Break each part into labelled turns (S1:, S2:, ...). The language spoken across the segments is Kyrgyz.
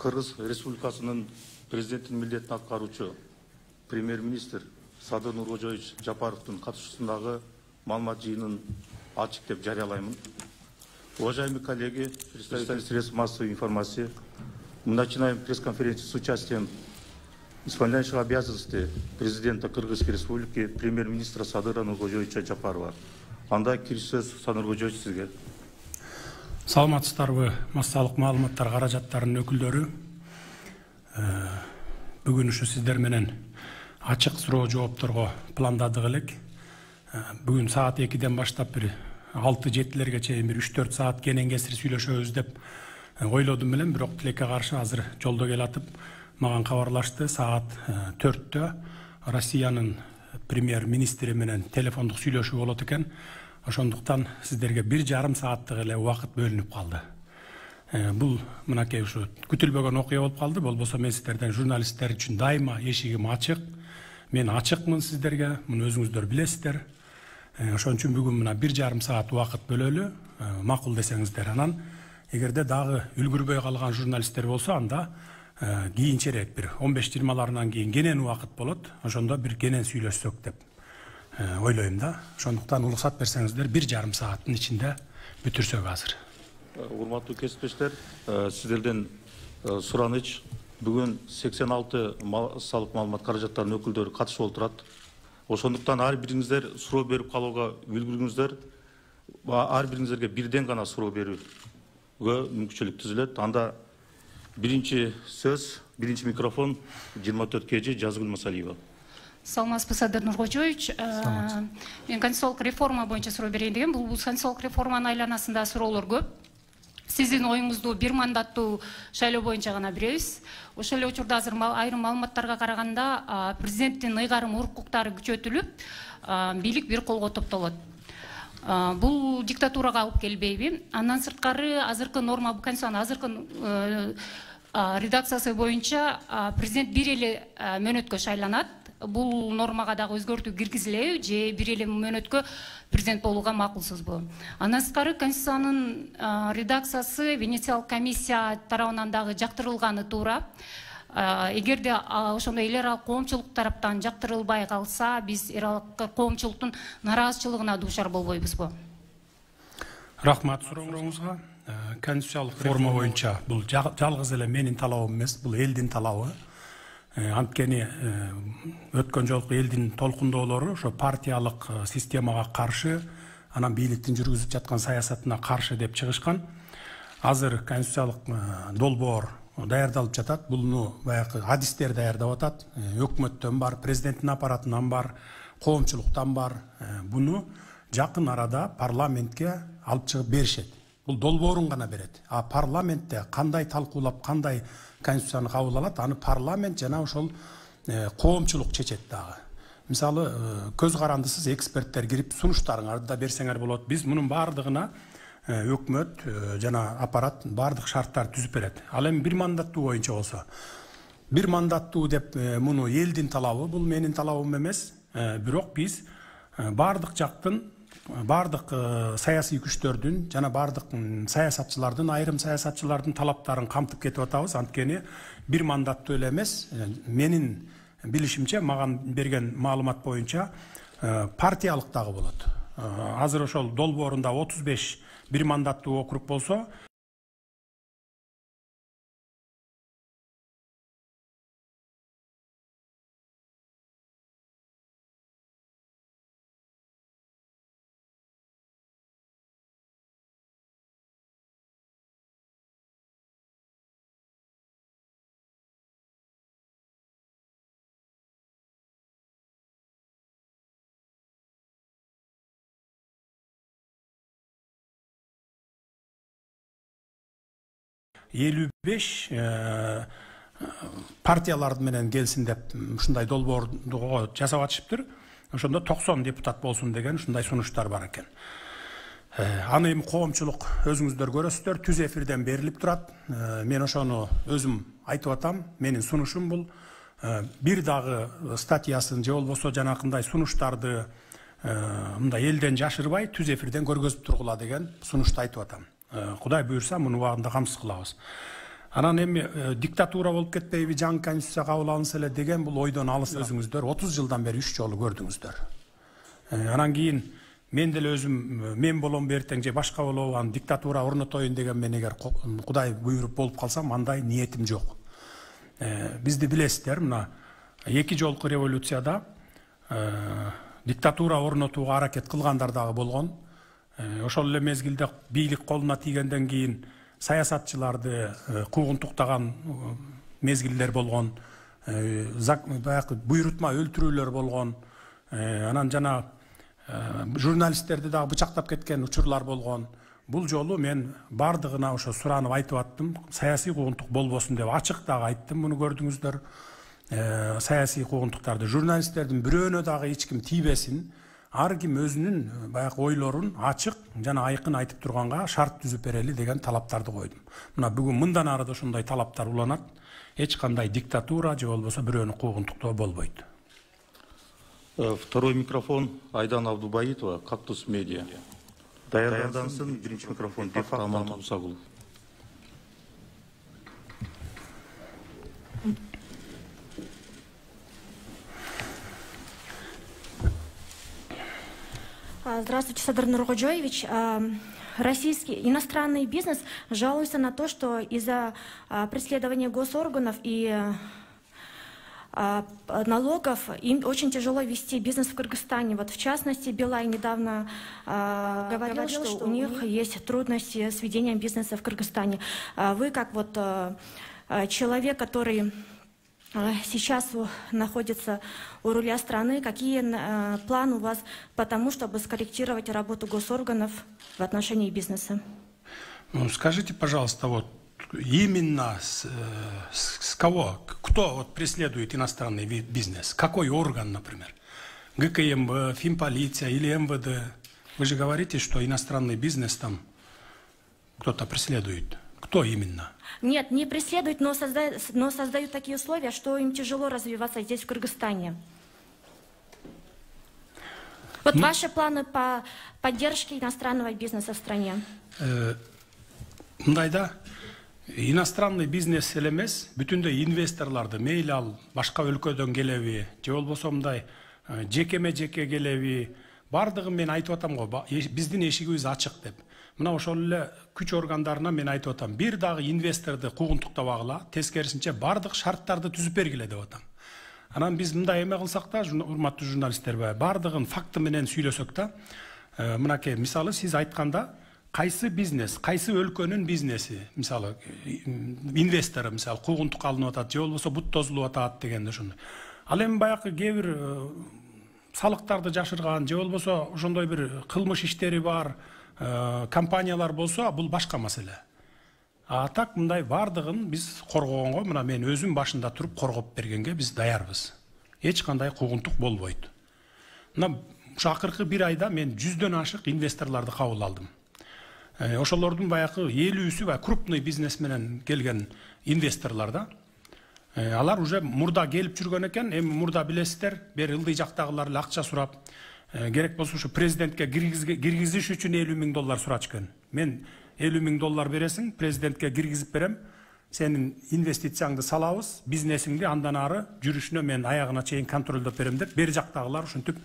S1: Кыргыз Республикасынын президенттин милдетин аткаруучу премьер-министр Садыр Нуркожоевич Жапаровдун катышуусундагы маалымат жыйынын ачык деп жарыялаймын. Уважаемые коллеги, представители средств массовой информации, мы начинаем пресс-конференцию с участием исполняющего обязанности президента Кыргызской Республики премьер-министра Садыра Нуркожоевича Жапарова. Анда киришсөз Нуркожоевич сизге.
S2: Саламатсыздарбы, массалык маалыматтар каражаттарынын өкүлдөрү. Бүгүн ушу сиздер менен ачык суроо жоопторго пландадык элек. Бүгүн саат 2-ден баштап бир 6-7-лерге чейин бир 3-4 саат кенен кесир сүйлөшөбүз деп ойлодум элем, бирок тилекке каршы азыр жолдо келатып мага кабарлашты. Саат 4-тө Россиянын премьер-министри менен телефондук сүйлөшүү болот экен. Ошондуктан сиздерге 1,5 сааттык эле убакыт бөлүнүп калды. Бул мынакей ушу күтүлбөгөн окуя болуп калды. Болбосо мен сиздерден журналисттер үчүн дайыма эшигим ачык. Мен ачыкмын сиздерге, муну өзүңүздөр билесиздер. Ошон үчүн бүгүн мына 1,5 саат убакыт бөлөлү, макул десеңиздер. Анан эгерде дагы үлгүрбөй калган журналисттер болсо, анда кийинчерээк бир 15-20 кийин кенен убакыт болот. Ошондо бир кенен сүйлөшсөк деп ойлойм да. Ошондуктан уруксат берсеңиздер 1,5 сааттын ичинде бүтүрсөк азыр.
S1: Урматтуу кесиптештер, сиздерден сураныч бүгүн 86 салык маалымат каражаттарынын өкүлдөрү катышып отурат. Ошондуктан ар бириңиздер суроо берип калууга үлгүрүңүздөр. Ар бириңиздерге бирден гана суроо берүүгө мүмкүнчүлүк түзүлөт. Анда биринчи сөз, биринчи микрофон 24 кежи Жазгүл Масалиева.
S3: Саламатсызбы, Садыр Нуркожоевич. Мен конституциялык реформа боюнча суроо берейин деген. Бул конституциялык реформанын айланасында суроолор көп. Сиздин оюңузду бир мандаттуу шайлоо боюнча гана беребиз. Ошол эле учурда азыр айрым маалыматтарга караганда президенттин ыйгарым укуктары күчөтүлүп, бийлик бир колго топтолот. Бул диктатурага алып келбейби? Андан сырткары азыркы норма, конституциянын азыркы редакциясы боюнча президент бир эле мөөнөткө шайланат. Бул нормага дагы өзгөртүү киргизилеби же бир эле мөөнөткө президент болууга макулсузбу? Андан сырткары конституциянын редакциясы Венециялык комиссия тарабынан дагы жактырылганы туура. Эгерде ошондой эл аралык коомчулук тараптан жактырылбай калса, биз эл аралык коомчулуктун нараазычылыгына дуушар болбойбузбу?
S2: Рахмат сурооңузга. Конституциялык реформа боюнча бул жалгыз эле менин талабым эмес, бул элдин талабы. Анткени өткөн жолку элдин толкундоолору ошо партиялык системага каршы, анан бийликтин жүргүзүп жаткан саясатына каршы деп чыгышкан. Азыр конституциялык долбоор даярдалып жатат. Буну баягы адистер даярдап атат. Өкмөттөн бар, президенттин аппаратынан бар, коомчулуктан бар. Буну жакын арада парламентке алып чыгып беришет. Бул долбоорун гана берет. А парламентте кандай талкуулап, кандай конституцияны кабыл алат, аны парламент жана ошол коомчулук чечет дагы. Мисалы, көз карандысыз эксперттер кирип сунуштарыңарды да берсеңер болот. Биз мунун баардыгына өкмөт жана аппарат баардык шарттар түзүп берет. Ал эми бир мандаттуу боюнча болсо, бир мандаттуу деп муну элдин талабы, бул менин талабым эмес. Бирок биз баардык жактын, баардык саясий күчтөрдүн жана баардык саясатчылардын, айрым саясатчылардын талаптарын камтып кетип атабыз. Анткени бир мандаттуу эле эмес, менин билишимче, маган берген маалымат боюнча партиялык дагы болот. Азыр ошол долбоорунда 35 бир мандаттуу округ болсо, партиялар менен келсин деп ушундай долбоорду жасап атышыптыр. Ошондо 90 депутат болсун деген ушундай сунуштар бар экен. Аны эми коомчулук өзүңүздөр көрөсүздөр, түз эфирден берилип турат. Мен ошону өзүм айтып атам, менин сунушум бул. Бир дагы статьясын же болбосо жанакындай сунуштарды мындай элден жашырбай түз эфирден көргөзүп тургула деген сунушту айтып атам. Кудай буйрса муну убагында камсыз кылабыз. Анан эми диктатура болуп кетпейби, жаңы конституция кабыл алынса эле деген бул ойдон алыс өзүңүздөр 30 жылдан бери 3 жолу көрдүңүздөр. Анан кийин мен деле өзүм мен болом бертең же башка болобу, аны диктатура орнотоюн деген мен эгер Кудай буйруп болуп калсам, андай ниетим жок. Бизди билесиздер, мына 2 жолку революцияда диктатура орнотууга аракет кылгандар дагы болгон. Ошол эле мезгилде бийлик колуна тийгенден кийин саясатчыларды куугунтуктаган мезгилдер болгон, баягы буйрутма өлтүрүүлөр болгон, анан жана журналисттерди дагы бычактап кеткен учурлар болгон. Бул жолу мен бардыгына ошо суранып айтып аттым, саясий куугунтук болбосун деп ачык дагы айттым, муну көрдүңүздөр. Саясий куугунтуктарды журналисттердин бирөөнө дагы эч ким тийбесин, ар ким өзүнүн баягы ойлорун ачык жана айкын айтып турганга шарт түзүп берели деген талаптарды койдум. Мына бүгүн мындан ары да ошондой талаптар уланат. Эч кандай диктатура же болбосо бирөөнү куугунтуктоо болбойт.
S1: Второй микрофон Айдан Абдубаитова, Кактус Медиа. Даярдансын биринчи микрофон Дефакт Амантур Мусагулов.
S4: Здравствуйте, Садыр Нургоджоевич. Российский иностранный бизнес жалуется на то, что из-за преследования госорганов и налогов им очень тяжело вести бизнес в Кыргызстане. Вот в частности, Билайн недавно говорил, что у них есть трудности с ведением бизнеса в Кыргызстане. Вы как вот человек, который сейчас находится у руля страны, какие планы у вас по тому, чтобы скорректировать работу госорганов в отношении бизнеса?
S2: Ну, скажите, пожалуйста, вот именно с кого, кто вот преследует иностранный бизнес? Какой орган, например? ГКМБ, Финполиция или МВД? Вы же говорите, что иностранный бизнес там кто-то преследует. Кто именно?
S4: Нет, не преследуют, но создают такие условия, что им тяжело развиваться здесь, в Кыргызстане. Вот ваши планы по поддержке иностранного бизнеса в стране?
S2: Мындайда, иностранный бизнес элемес, бүтүндөй инвесторларды мейли ал башка өлкөдөн келеби, же болбосо мындай жеке келеби, бардыгын мен айтып атам го, биздин эшигибиз ачык деп. Мына ошол эле күч органдарына мен айтып атам, бир дагы инвесторду куугунтуктабагыла, тескерисинче бардык шарттарды түзүп бергиле деп атам. Анан биз мындай эме кылсак да, урматтуу журналисттер, бардыгын факты менен сүйлөсөк да, мынакей мисалы сиз айтканда, кайсы бизнес, кайсы өлкөнүн бизнеси, мисалы инвестору мисалы куугунтукка алынып атат, же болбосо бут тозулуп атат дегенде ошондой. Ал эми баягы кээ бир салыктарды жашырган, же болбосо ошондой бир кылмыш иштери бар компаниялар болсо, бул башка маселе. А так мындай бардыгын биз коргогонго, мына мен өзүм башында туруп коргоп бергенге биз даярбыз. Эч кандай куугунтук болбойт. Мына ушу акыркы бир айда мен 100дөн ашык инвесторлорду кабыл алдым. Ошолордун баягы 50-сү крупный бизнес менен келген инвесторлор да. Алар уже мурда келип жүргөн экен, эми мурда билесиздер, бери ылдый жактагылар эле акча сурап, керек болсо ушу президентке киргизиш үчүн $50,000 сурачкан. Мен $50,000 бересиң, президентке киргизип берем, сенин инвестицияңды салабыз, бизнесиңди андан ары жүрүшүнө мен аягына чейин контролдоп берем деп, бери жактагылар ушинтип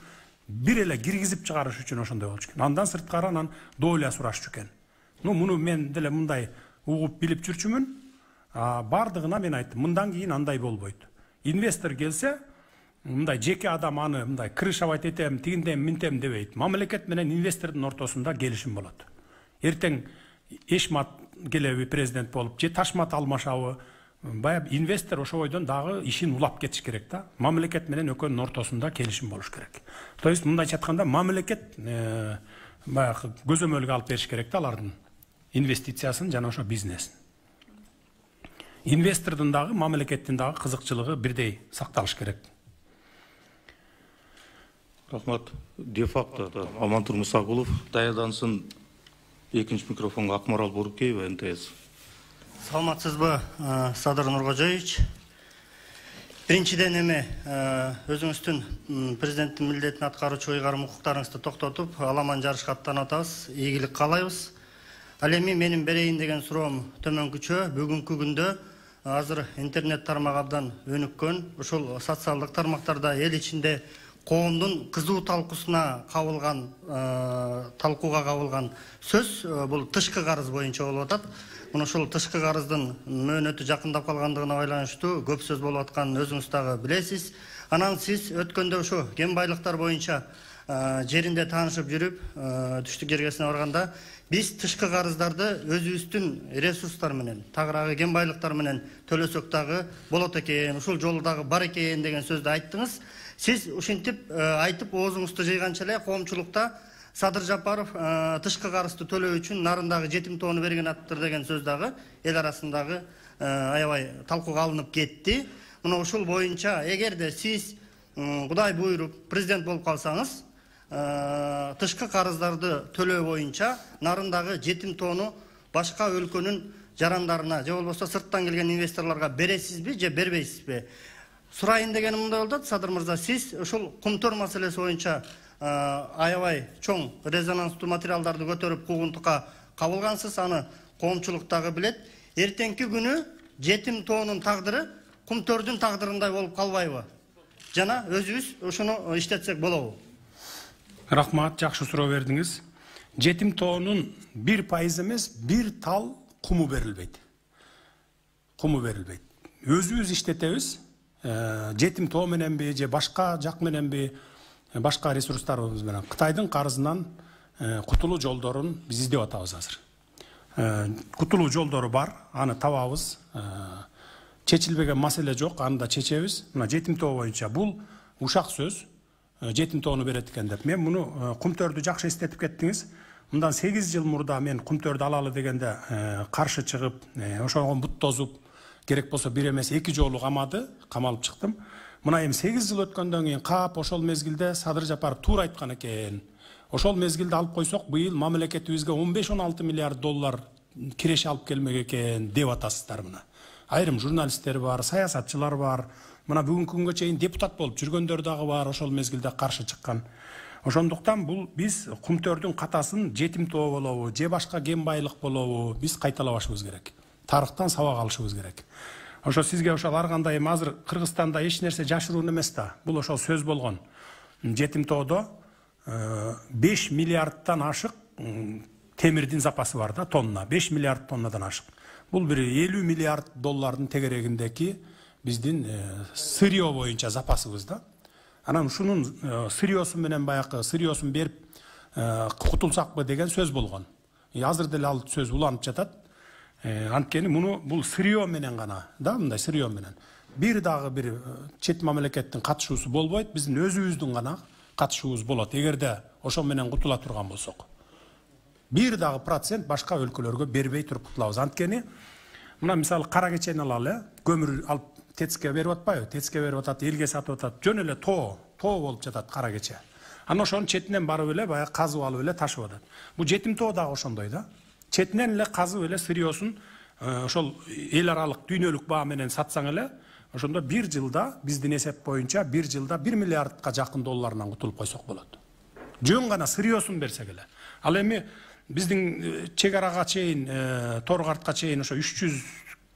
S2: бир эле киргизип чыгарыш үчүн ошондой болчу экен. Андан сырткары анан доля сурашчу экен. Ну, муну мен деле мындай угуп билип жүрчүмүн. Бардыгына мен айттым, мындан кийин андай болбойт. Инвестор келсе, мындай жеке адам аны мындай крышавать этем, тигиндем, минтем дебейт. Мамлекет менен инвестордун ортосунда келишим болот. Эртең Эшмат келеби президент болуп, же Ташмат алмашабы, баягы инвестор ошо бойдон дагы ишин улап кетиш керек да. Мамлекет менен экөөнүн ортосунда келишим болуш керек. То есть мындайча айтканда мамлекет баягы көзөмөлгө алып бериш керек да алардын инвестициясын жана ошо бизнесин. Инвестордун дагы, мамлекеттин дагы кызыкчылыгы бирдей сакталыш керек.
S1: Рахмат. Дефакт Амантур Мусагулов. Даярдансын экинчи микрофонго Акмарал Борукеева, НТС.
S5: Саламатсызбы, Садыр Нургожоевич. Биринчиден эми өзүңүздүн президенттин милдетин аткаруучу ыйгарым укуктарыңызды токтотуп, аламан жарышка аттанып атабыз. Ийгилик каалайбыз. Ал эми менин берейин деген суроом төмөнкүчө. Бүгүнкү күндө азыр интернет тармак абдан өнүккөн. Ушул социалдык тармактарда эл ичинде коомдун кызуу талкууга кабылган сөз бул тышкы карыз боюнча болуп атат. Мына ушул тышкы карыздын мөөнөтү жакындап калгандыгына байланыштуу көп сөз болуп атканын өзүңүз дагы билесиз. Анан сиз өткөндө ушу кен байлыктар боюнча жеринде таанышып жүрүп, түштүк жергесине барганда биз тышкы карыздарды өзүбүздүн ресурстар менен, тагыраагы кен байлыктар менен төлөсөк дагы болот экен, ушул жолу дагы бар экен деген сөздү айттыңыз. Сиз ушинтип айтып оозуңузду жыйганча эле коомчулукта Садыр Жапаров тышкы карызды төлөө үчүн нарындагы жетим тоону берген аттыр деген сөз дагы эл арасындагы аябай талкууга алынып кетти. Мына ушул боюнча эгерде сиз Кудай буйруп президент болуп калсаңыз, тышкы карыздарды төлөө боюнча нарындагы жетим тоону башка өлкөнүн жарандарына же болбосо сырттан келген инвесторлорго бересизби же бербейсизби? Сурайын дегеним мындай болот, Садыр мырза, сиз ушул кумтөр маселеси боюнча аябай чоң резонанстуу материалдарды көтөрүп куугунтукка кабылгансыз, аны коомчулук дагы билет. Эртеңки күнү жетим тоонун тагдыры кумтөрдүн тагдырындай болуп калбайбы? Жана өзүбүз ушуну иштетсек болобу?
S2: Рахмат, жакшы суроо бердиңиз. Жетим тоонун 1% эмес, 1 тал куму берилбейт. Куму берилбейт. Өзүбүз иштетебиз. Жетим тоо мененби же башка жак мененби, башка ресурстарыбыз менен Кытайдын карызынан кутулуу жолдорун биз издеп атабыз азыр. Кутулуу жолдору бар, аны табабыз. Чечилбеген маселе жок, аны да чечебиз. Мына жетим тоо боюнча бул ушак сөз. Жетим тоону берет экен деп. Мен муну кумтөрдү жакшы эстетип кеттиңиз. Мындан 8 жыл мурда мен кумтөрдү алалы дегенде каршы чыгып, ошого бут тозуп, керек болсо бир эмес 2 жолу камалып чыктым. Мына эми 8 жыл өткөндөн кийин кап ошол мезгилде Садыр Жапаров туура айткан экен. Ошол мезгилде алып койсок, быйыл мамлекетибизге 15-16 миллиард доллар киреше алып келмек экен деп атасыздар мына. Айрым журналисттер бар, саясатчылар бар. Мына бүгүнкү күнгө чейин депутат болуп жүргөндөр дагы бар, ошол мезгилде каршы чыккан. Ошондуктан бул биз кумтөрдүн катасын жетим тоо болобу, же башка кен байлык болобу, биз кайталабашыбыз керек. Тарыхтан сабак алышыбыз керек. Ошо сизге ошол ар кандай азыр Кыргызстанда эч нерсе жашыруун эмес да. Бул ошол сөз болгон. Жетим тоодо 5 миллиардтан ашык темирдин запасы бар да, тонна. 5 миллиард тоннадан ашык. Бул бир 50 миллиард доллардын тегерегиндеки биздин сырьё боюнча запасыбыз да. Анан ушунун сырьёсу менен баякы сырьёсун берип кутулсакпы деген сөз болгон. Азыр деле ал сөз уланып жатат. Анткени муну бул сырьё менен гана да, мындай сырьё менен. Бир дагы бир чет мамлекеттин катышуусу болбойт, биздин өзүбүздүн гана катышуубуз болот. Эгерде ошол менен кутула турган болсок. Бир дагы процент башка өлкөлөргө бербей туруп кутулабыз. Анткени мына мисалы кара кечени алалы, көмүр алып ТЭЦке берип атпайбы? ТЭЦке берип атат, элге сатып атат. Жөн эле тоо болуп жатат кара кече. Анан ошонун четинен барып эле баягы казып алып эле ташып атат. Бул жетим тоо дагы ошондой да. Четинен эле казып эле сырьёсун ошол эл аралык дүйнөлүк баа менен сатсаң эле, ошондо бир жылда биздин эсеп боюнча 1 жылда 1 миллиардка жакын долларынан кутулуп койсок болот. Жөн гана сырьёсун берсек эле. Ал эми биздин чек арага чейин, Торгартка чейин ошо 300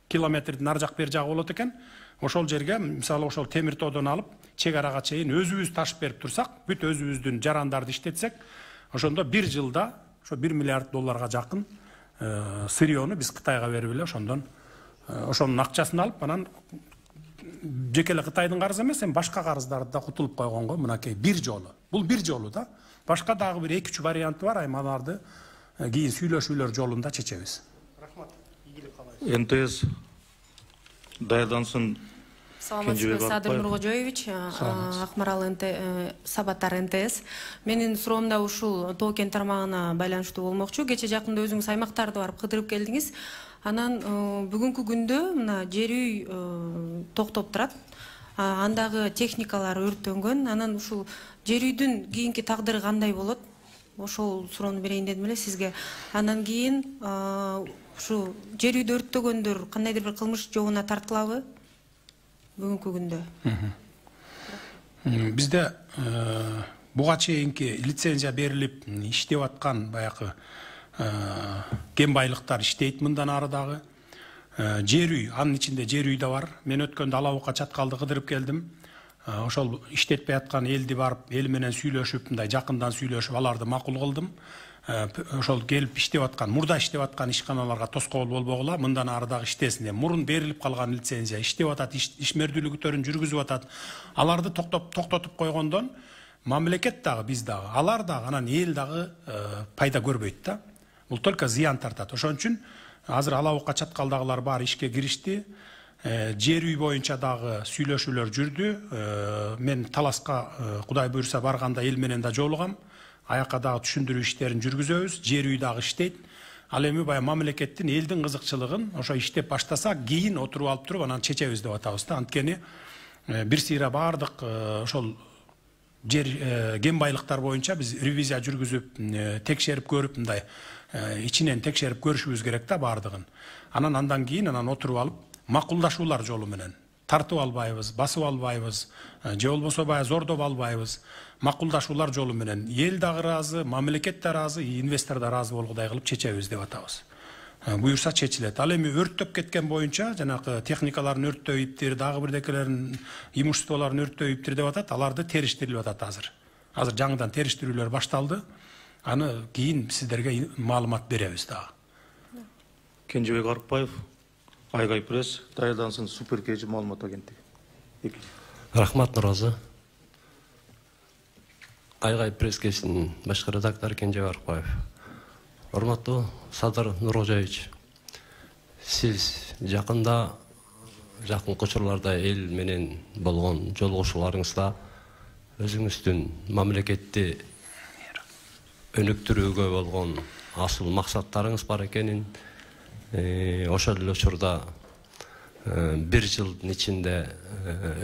S2: километрдин ар жак бер жагы болот экен. Ошол жерге мисалы ошол темир тоодон алып, чек арага чейин өзүбүз ташып берип турсак, бүт өзүбүздүн жарандарды иштетсек, ошондо 1 жылда ошо 1 миллиард долларга жакын сырьёну биз Кытайга берип эле ошондон ошонун акчасын алып, анан жеке эле Кытайдын карызы эмес, башка карыздарды да кутулуп койгонго мынакей бир жолу. Бул бир жолу да. Башка дагы бир 2-3 варианты бар, аймаларды кийин сүйлөшүүлөр жолунда чечебиз.
S5: Рахмат. Ийгилик каалайбыз.
S1: НТС даярдансын.
S6: Саламатсызбы, Садыр Нуркожоевич, Акмарал Сабаттар НТС. Менин суроом да ушул тоо кен тармагына байланыштуу болмокчу. Кече жакында өзүңүз аймактарды барып кыдырып келдиңиз. Анан бүгүнкү күндө мына жер үй токтоп турат. Андагы техникалар өрттөнгөн. Анан ушул жер үйдүн кийинки тагдыры кандай болот? Ошол суроону берейин дедим эле сизге. Андан кийин ушу жер үйдү өрттөгөндөр кандайдыр бир кылмыш жобуна тартылабы? Бүгүнкү күндө.
S2: Бизде буга чейинки лицензия берилип иштеп аткан баягы кен байлыктар иштейт мындан ары дагы. Жер үй, анын ичинде жер үй да бар. Мен өткөндө Алабукка чаткалды кыдырып келдим. Ошол иштетпей аткан элди барып, эл менен сүйлөшүп, мындай жакындан сүйлөшүп, аларды макул кылдым. Ошол келип иштеп аткан, мурда иштеп аткан ишканаларга тоскоол болбогула, мындан ары дагы иштесин деп. Мурун берилип калган лицензия иштеп атат, ишмердүүлүктөрүн жүргүзүп атат. Аларды токтотуп койгондон мамлекет дагы, биз дагы, алар дагы, анан эл дагы пайда көрбөйт да. Бул только зыян тартат. Ошон үчүн азыр Алабукка чаткалдагылар бар ишке киришти. Жер үй боюнча дагы сүйлөшүүлөр жүрдү. Мен Таласка Кудай буйрса барганда эл менен да жолугам. Аяка дагы түшүндүрүү иштерин жүргүзөбүз. Жер үй дагы иштейт. Ал эми баягы мамлекеттин элдин кызыкчылыгын ошо иштеп баштасак, кийин отуруп алып туруп анан чечебиз деп атабыз да. Анткени бир сыйра бардык ошол жер кен байлыктар боюнча биз ревизия жүргүзүп, текшерип көрүп, мындай ичинен текшерип көрүшүбүз керек да бардыгын. Андан кийин отуруп алып макулдашуулар жолу менен тартып албайбыз, басып албайбыз, же болбосо баягы зордоп албайбыз. Макулдашуулар жолу менен эл дагы ыраазы, мамлекет да ыраазы, инвестор да ыраазы болгудай кылып чечебиз деп атабыз. Буюрса чечилет. Ал эми өрттөп кеткен боюнча, жанагы техникаларын өрттөйүптүр, дагы бирдекелерин, имуществолорун өрттөйүптүр деп атат. Аларды териштирилип атат азыр. Азыр жаңыдан териштирүүлөр башталды. Аны кийин сиздерге маалымат беребиз дагы.
S1: Кенжебек Арыкбаев, Айгай пресс, даярдансын Супер КЖ маалымат агенттиги.
S7: Рахмат Нуразы. Айгай пресс кесинин башкы редактору Кенжебек Арыкбаев. Урматтуу Садыр Нуркожоевич, сиз жакында жакынкы учурларда эл менен болгон жолугушууларыңызда өзүңүздүн мамлекетти өнүктүрүүгө болгон асыл максаттарыңыз бар экенин, ошол эле учурда бир жылдын ичинде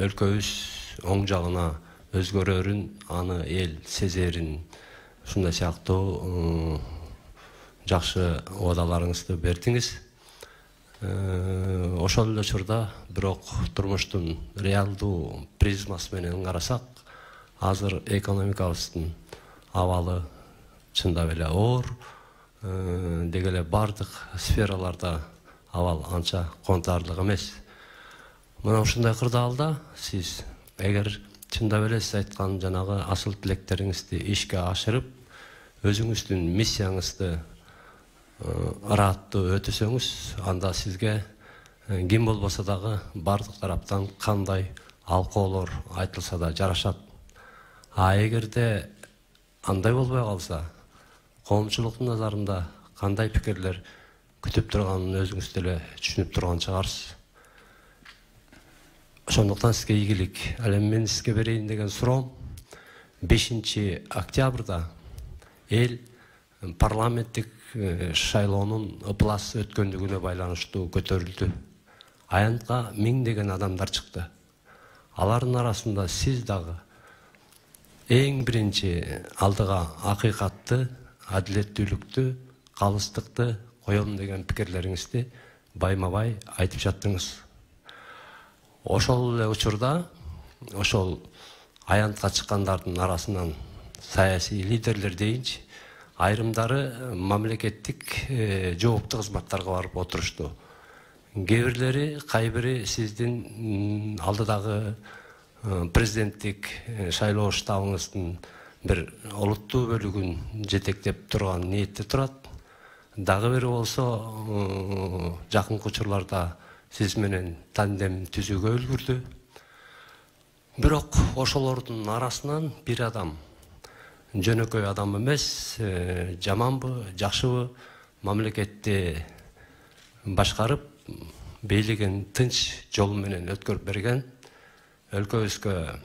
S7: өлкөбүз оң жагына өзгөрөрүн, аны эл сезерин, ушундай сыяктуу жакшы убадаларыңызды бердиңиз. Ошол эле учурда бирок турмуштун реалдуу призмасы менен карасак, азыр экономикабыздын абалы чындап эле оор, деги эле бардык сфераларда абал анча кубанычтуу эмес. Мына ушундай кырдаалда сиз эгер чындап эле сиз айткан жанагы асыл тилектериңизди ишке ашырып, өзүңүздүн миссияңызды ыраттуу өтөсөңүз, анда сизге ким болбосо дагы бардык тараптан кандай алкоолор айтылса да жарашат. А эгерде андай болбой калса, коомчулуктун назарында кандай пикирлер күтүп турганын өзүңүз деле түшүнүп турган чыгарсыз. Ошондуктан сизге ийгилик. Ал эми мен сизге берейин деген суроом, 5 октябрда эл парламенттик шайлоонун ыплас өткөндүгүнө байланыштуу көтөрүлдү. Аянтка 1000 адамдар чыкты. Алардын арасында сиз дагы эң биринчи алдыга акыйкатты, адилеттүүлүктү, калыстыкты коем деген пикирлериңизди байма-бай айтып жаттыңыз. Ошол эле учурда, ошол аянтка чыккандардын арасынан саясий лидерлер дейинчи, айрымдары мамлекеттик жооптуу кызматтарга барып отурушту. Кээ кайбири сиздин алдыдагы президенттик шайлоо штабыңыздын бир олуттуу бөлүгүн жетектеп турган ниетте турат. Дагы бири болсо жакынкы учурларда сиз менен тандем түзүүгө үлгүрдү. Бирок ошолордун арасынан бир адам, жөнөкөй адам эмес, жаманбы, жакшыбы, мамлекетти башкарып, бийлигин тынч жол менен өткөрүп берген, өлкөбүзгө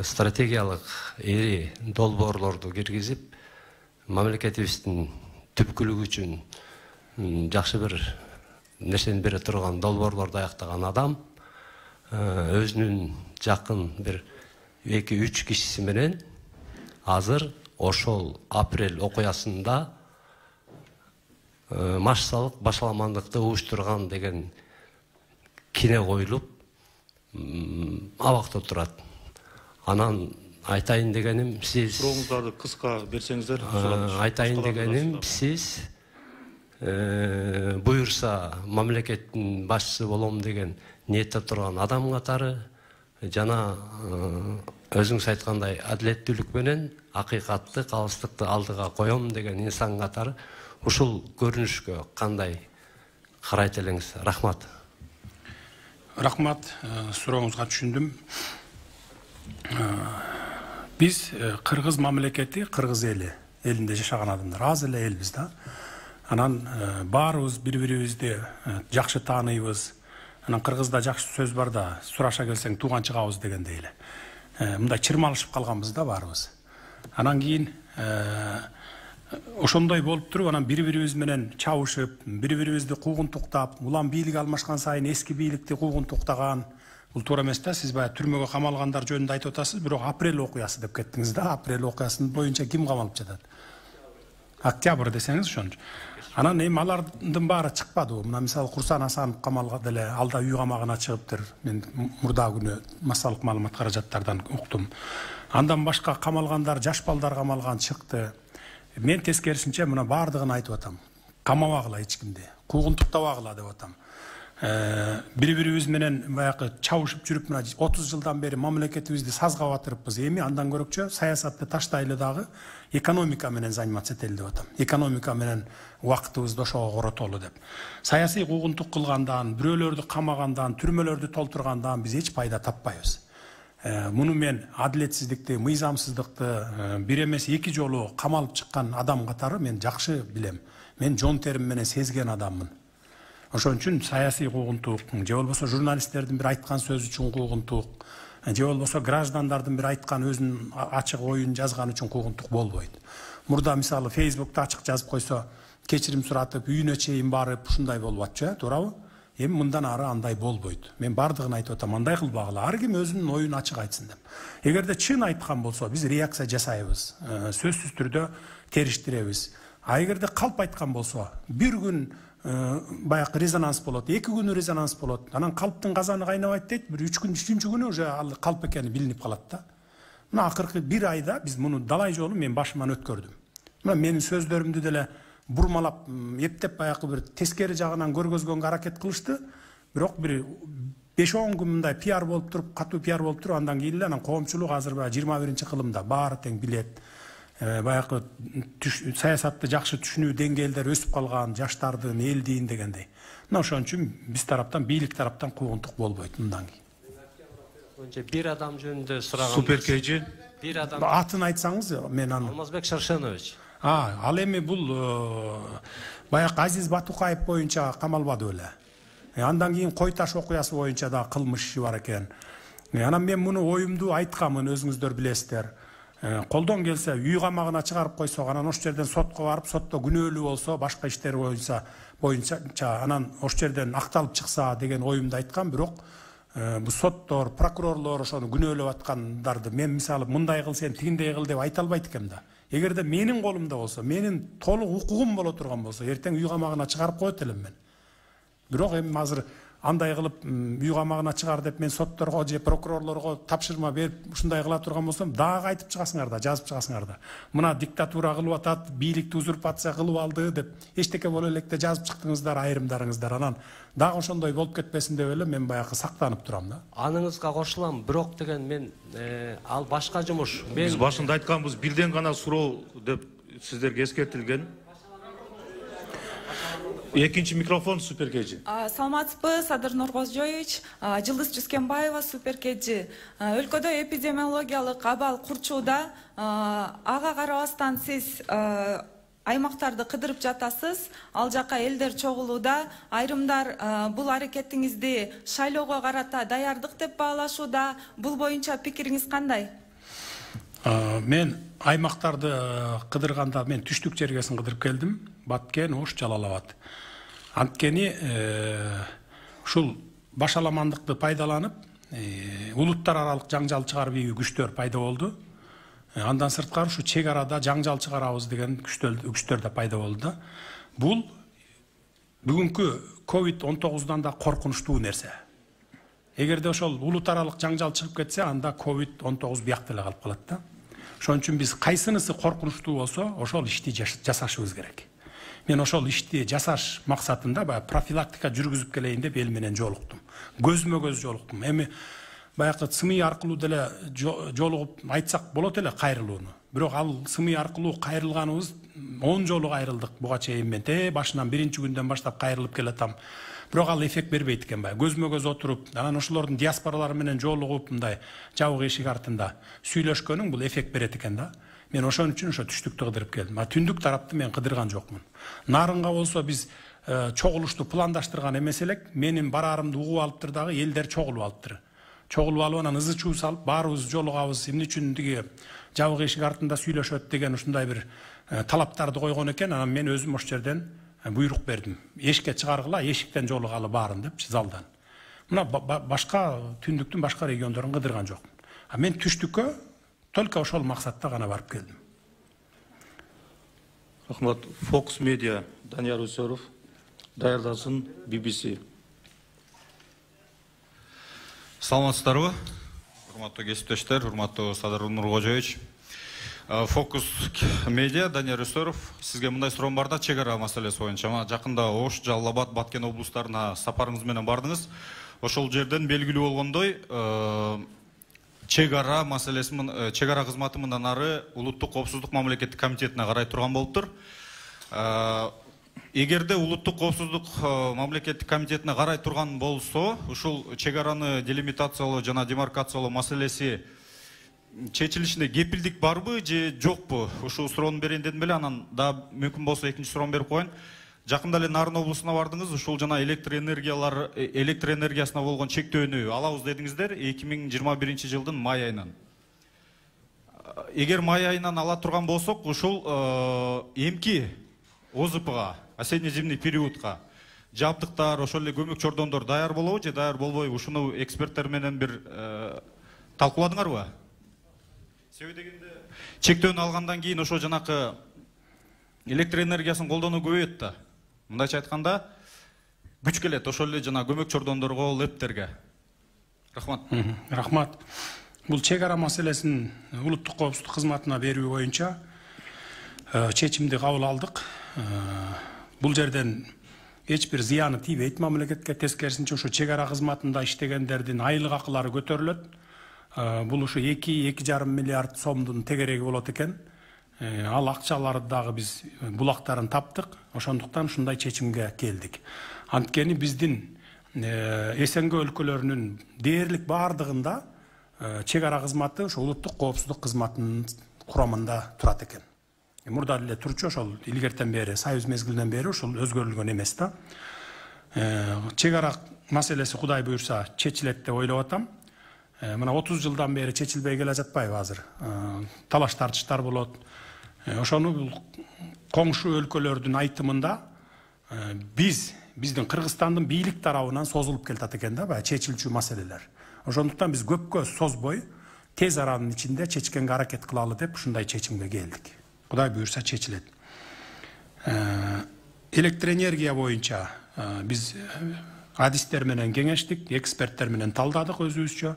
S7: стратегиялык эри долбоорлорду киргизип, мамлекетибиздин түпкүлүгү үчүн жакшы бир нерсени бере турган долбоорлорду аяктаган адам өзүнүн жакын бир 2-3 кишиси менен азыр ошол апрель окуясында массалык башаламандыкты уюштурган деген кине коюлуп абакта турат. Анан айтайын дегеним сиз
S1: Сурооңуздарды кыска берсеңиздер.
S7: айтайын дегеним сиз буюрса мамлекеттин башчысы болом деген ниетте турган адам катары жана өзүңүз айткандай адилеттүүлүк менен акыйкатты, калыстыкты алдыга коем деген инсан катары ушул көрүнүшкө кандай карайт элеңиз? Рахмат.
S2: Рахмат, сурооңузга түшүндүм. Биз кыргыз мамлекети, кыргыз элинде жашаган адамдар, аз эле элбиз да. Анан баарыбыз бири-бирибизди жакшы тааныйбыз. Анан кыргызда жакшы сөз бар да, сураша келсең тууган чыгабыз дегендей эле. Мындай чырмалышып калганбыз да баарыбыз. Анан кийин ошондой болуп туруп, анан бири-бирибиз менен чабышып, бири-бирибизди куугунтуктап, улам бийлик алмашкан сайын эски бийликти куугунтуктаган. Бул туура эмес да, сиз баягы түрмөгө камалгандар жөнүндө айтып атасыз, бирок апрель окуясы деп кеттиңиз да. Апрель окуясынын боюнча ким камалып жатат? Октябрь десеңиз ошончу. Анан эми алардын баары чыкпады. Мына мисалы Курсан Асанов камалган эле, алда үй камагына чыгыптыр. Мен мурда күнү массалык маалымат каражаттардан уктум. Андан башка камалгандар, жаш балдар камалган чыкты. Мен тескерисинче мына баардыгын айтып атам. Камабагыла эч кимди, куугунтуктабагыла деп атам. Бири-бирибиз менен баягы чабышып жүрүп, мына 30 жылдан бери мамлекетибизди сазга батырыппыз. Эми андан көрөкчө саясатты таштайлы дагы экономика менен заниматься этели деп атам. Экономика менен убактыбызды ошого коротолу деп. Саясий куугунтук кылгандан, бирөөлөрдү камагандан, түрмөлөрдү толтургандан биз эч пайда таппайбыз. Муну мен адилетсиздикти, мыйзамсыздыкты бир эмес эки жолу камалып чыккан адам катары мен жакшы билем. Мен жон терим менен сезген адаммын. Ошон үчүн саясий куугунтук, же болбосо журналисттердин бир айткан сөзү үчүн куугунтук, же болбосо граждандардын бир айткан өзүнүн ачык оюн жазган үчүн куугунтук болбойт. Мурда мисалы Facebook'та ачык жазып койсо, кечирим суратып, үйүнө чейин барып, ушундай болуп атчу, туурабы? Эми мындан ары андай болбойт. Мен бардыгын айтып атам, андай кылбагыла. Ар ким өзүнүн оюн ачык айтсын деп. Эгерде чын айткан болсо, биз реакция жасайбыз. Сөзсүз түрдө териштиребиз. А эгерде калп айткан болсо, бир күн баягы резонанс болот, 2 күн резонанс болот. Анан калптын казаны кайнабайт дейт, бир 3 күн, 3-үнчү күнү уже ал калп экени билинип калат да. Мына акыркы 1 айда биз муну далай жолу мен башыман өткөрдүм. Мына менин сөздөрүмдү деле бурмалап, эптеп баягы бир тескери жагынан көргөзгөнгө аракет кылышты. Бирок бир 5-10 күн мындай пиар болуп туруп, катуу пиар болуп туруп, андан кийин эле анан коомчулук азыр 21-кылымда баары тең билет. Баягы саясатты жакшы түшүнүү деңгээлдери өсүп калган, жаштардын, элдин дегендей. Мына ошон үчүн биз тараптан, бийлик тараптан куугунтук болбойт мындан кийин.
S7: Бир адам жөнүндө сураган.
S1: Суперкейчи.
S7: Бир адам.
S2: Атын айтсаңыз, мен аны.
S7: Алмазбек Шаршенович.
S2: Ал эми бул баягы Азиз Батукаев боюнча камалбады беле. Андан кийин Кой Таш окуясы боюнча да кылмыш иши бар экен. Анан мен муну оюмду айтканмын, өзүңүздөр билесиздер. Колдон келсе үй камагына чыгарып койсо, анан ош жерден сотко барып, сотто күнөөлүү болсо, башка иштер боюнча анан ош жерден акталып чыкса деген оюмду айткам. Бирок бу соттор, прокурорлор ошону күнөөлөп аткандарды мен мисалы мындай кыл, сен тигиндей кыл деп айта албайт экем да. Эгерде менин колумда болсо, менин толук укугум боло турган болсо, эртең үй камагына чыгарып коет элем мен. Бирок эми азыр андай кылып үй камагына чыгар деп мен сотторго же прокурорлорго тапшырма берип ушундай кыла турган болсом, дагы айтып чыгасыңар да, жазып чыгасыңар да. Мына диктатура кылып атат, бийликти узурпация кылып алды деп эчтеке боло электе жазып чыктыңыздар айрымдарыңыздар. Анан дагы ошондой болуп кетпесин деп эле мен баягы сактанып турам да.
S7: Аныңызга кошулам, бирок деген мен ал башка жумуш.
S1: Биз башында айтканбыз, бирден гана суроо деп сиздерге эскертилген. Экинчи микрофон Суперкеджи.
S8: Саламатсызбы, Садыр Нургозжоевич, Жылдыз Жүскенбаева, Суперкеджи. Өлкөдө эпидемиологиялык абал курчууда, ага карабастан сиз аймактарды кыдырып жатасыз, ал жака элдер чогулууда, айрымдар бул аракетиңизди шайлоого карата даярдык деп баалашууда. Бул боюнча пикириңиз кандай?
S2: Мен аймактарды кыдырганда мен түштүк жергесин кыдырып келдим. Баткен, Ош, Жалал Абад. Анткени ушул башаламандыкты пайдаланып, улуттар аралык жаңжал чыгарып ийүү күчтөр пайда болду. Андан сырткары ушу чек арада жаңжал чыгарабыз деген күчтөр да пайда болду да. Бул бүгүнкү COVID-19 да коркунучтуу нерсе. Эгерде ошол улут аралык жаңжал чыгып кетсе, анда COVID-19 биякта эле калып калат да. Ошон үчүн биз кайсынысы коркунучтуу болсо, ошол ишти жасашыбыз керек. Мен ошол ишти жасаш максатында профилактика жүргүзүп келейин деп эл менен жолуктум. Көзмө көз жолуктум. Эми баягы СМИ аркылуу деле жолугуп айтсак болот эле кайрылууну. Бирок ал СМИ аркылуу кайрылганыбыз 10 жолу кайрылдык буга чейин мен. Башынан биринчи күндөн баштап кайрылып келатам. Бирок ал эффект бербейт экен баягы. Көзмө көз отуруп, анан ошолордун диаспоралары менен жолугуп мындай жабык эшик артында сүйлөшкөнүң бул эффект берет экен да. Мен ошон үчүн ошо түштүктү кыдырып келдим. Түндүк тарапты мен кыдырган жокмун. Нарынга болсо биз чогулушту пландаштырган эмес элек. Менин бараарымды угуп алыптыр дагы, элдер чогулуп алыптыр. Чогулуп алып анан ызы чуу салып, баарыбыз жолугабыз, эмне үчүн тиги жабык эшик артында сүйлөшөт деген ушундай бир талаптарды койгон экен. Анан мен өзүм ошол жерден буйрук бердим. Эшикке чыгаргыла, эшиктен жолугалы баарын деп залдан. Мына башка түндүктүн башка региондорун кыдырган жокмун. Мен түштүккө только ошол максатта гана барып келдим.
S1: Рахмат. Fox Media Данияр Үсөров, даярдасын BBC.
S9: Саламатсыздарбы? Урматтуу кесиптештер, урматтуу Садыр Нуркожоевич. Fox Media Данияр Үсөров, сизге мындай суроом бар да, чек ара маселеси боюнча. Жакында Ош, Жалал Абад, Баткен облустарына сапарыңыз менен бардыңыз. Ошол жерден белгилүү болгондой, чек ара маселеси, чек ара кызматы мындан ары Улуттук коопсуздук мамлекеттик комитетине карай турган болуптур. Эгерде Улуттук коопсуздук мамлекеттик комитетине карай турган болсо, ушул чек араны делимитациялоо жана демаркациялоо маселеси чечилишинде кепилдик барбы же жокпу? Ушул суроону берейин дедим эле, анан да мүмкүн болсо экинчи суроону берип коеюн. Жакында эле Нарын облусуна бардыңыз, ушул жана электр энергиясына болгон чектөөнү алабыз дедиңиздер 2021 жылдын май айынан. Эгер май айынан ала турган болсок, ушул эмки ОЗПга, осенне-зимний периодка жабдыктар, ошол эле көмөк чордондор даяр болобу же даяр болбойбу? Ушуну эксперттер менен бир талкууладыңарбы? Себеби дегенде чектөөнү алгандан кийин ошо жанакы электр энергиясын колдонуу көбөйөт да. Мындайча айтканда, күч келет ошол эле жана көмөк чордондорго, лептерге. Рахмат.
S2: Рахмат. Бул чек ара маселесин улуттук коопсуздук кызматына берүү боюнча чечимди кабыл алдык. Бул жерден эч бир зыяны тийбейт мамлекетке, тескерисинче ошо чек ара кызматында иштегендердин айлык акылары көтөрүлөт. Бул ушу 2-2,5 миллиард сомдун тегереги болот экен. Ал акчаларды дагы биз булактарын таптык. Ошондуктан ушундай чечимге келдик. Анткени биздин СНГ өлкөлөрүнүн дээрлик баардыгында чек ара кызматы ошо улуттук коопсуздук кызматынын курамында турат экен. Мурда эле турчу, ошол илгертен бери, союз мезгилинен бери ошол өзгөрүлгөн эмес да. Чек ара маселеси Кудай буйрса чечилет деп ойлоп атам. Мына 30 жылдан бери чечилбей келе жатпайбы азыр? Талаш тартыштар болот. Ошону коңшу өлкөлөрдүн айтымында биздин Кыргызстандын бийлик тарабынан созулуп келатат экен да, баягы чечилчү маселелер. Ошондуктан биз көпкө созбой тез аранын ичинде чечкенге аракет кылалы деп ушундай чечимге келдик. Кудай буйрса чечилет. Электр энергия боюнча биз адистер менен кеңештик, эксперттер менен талдадык өзүбүзчө.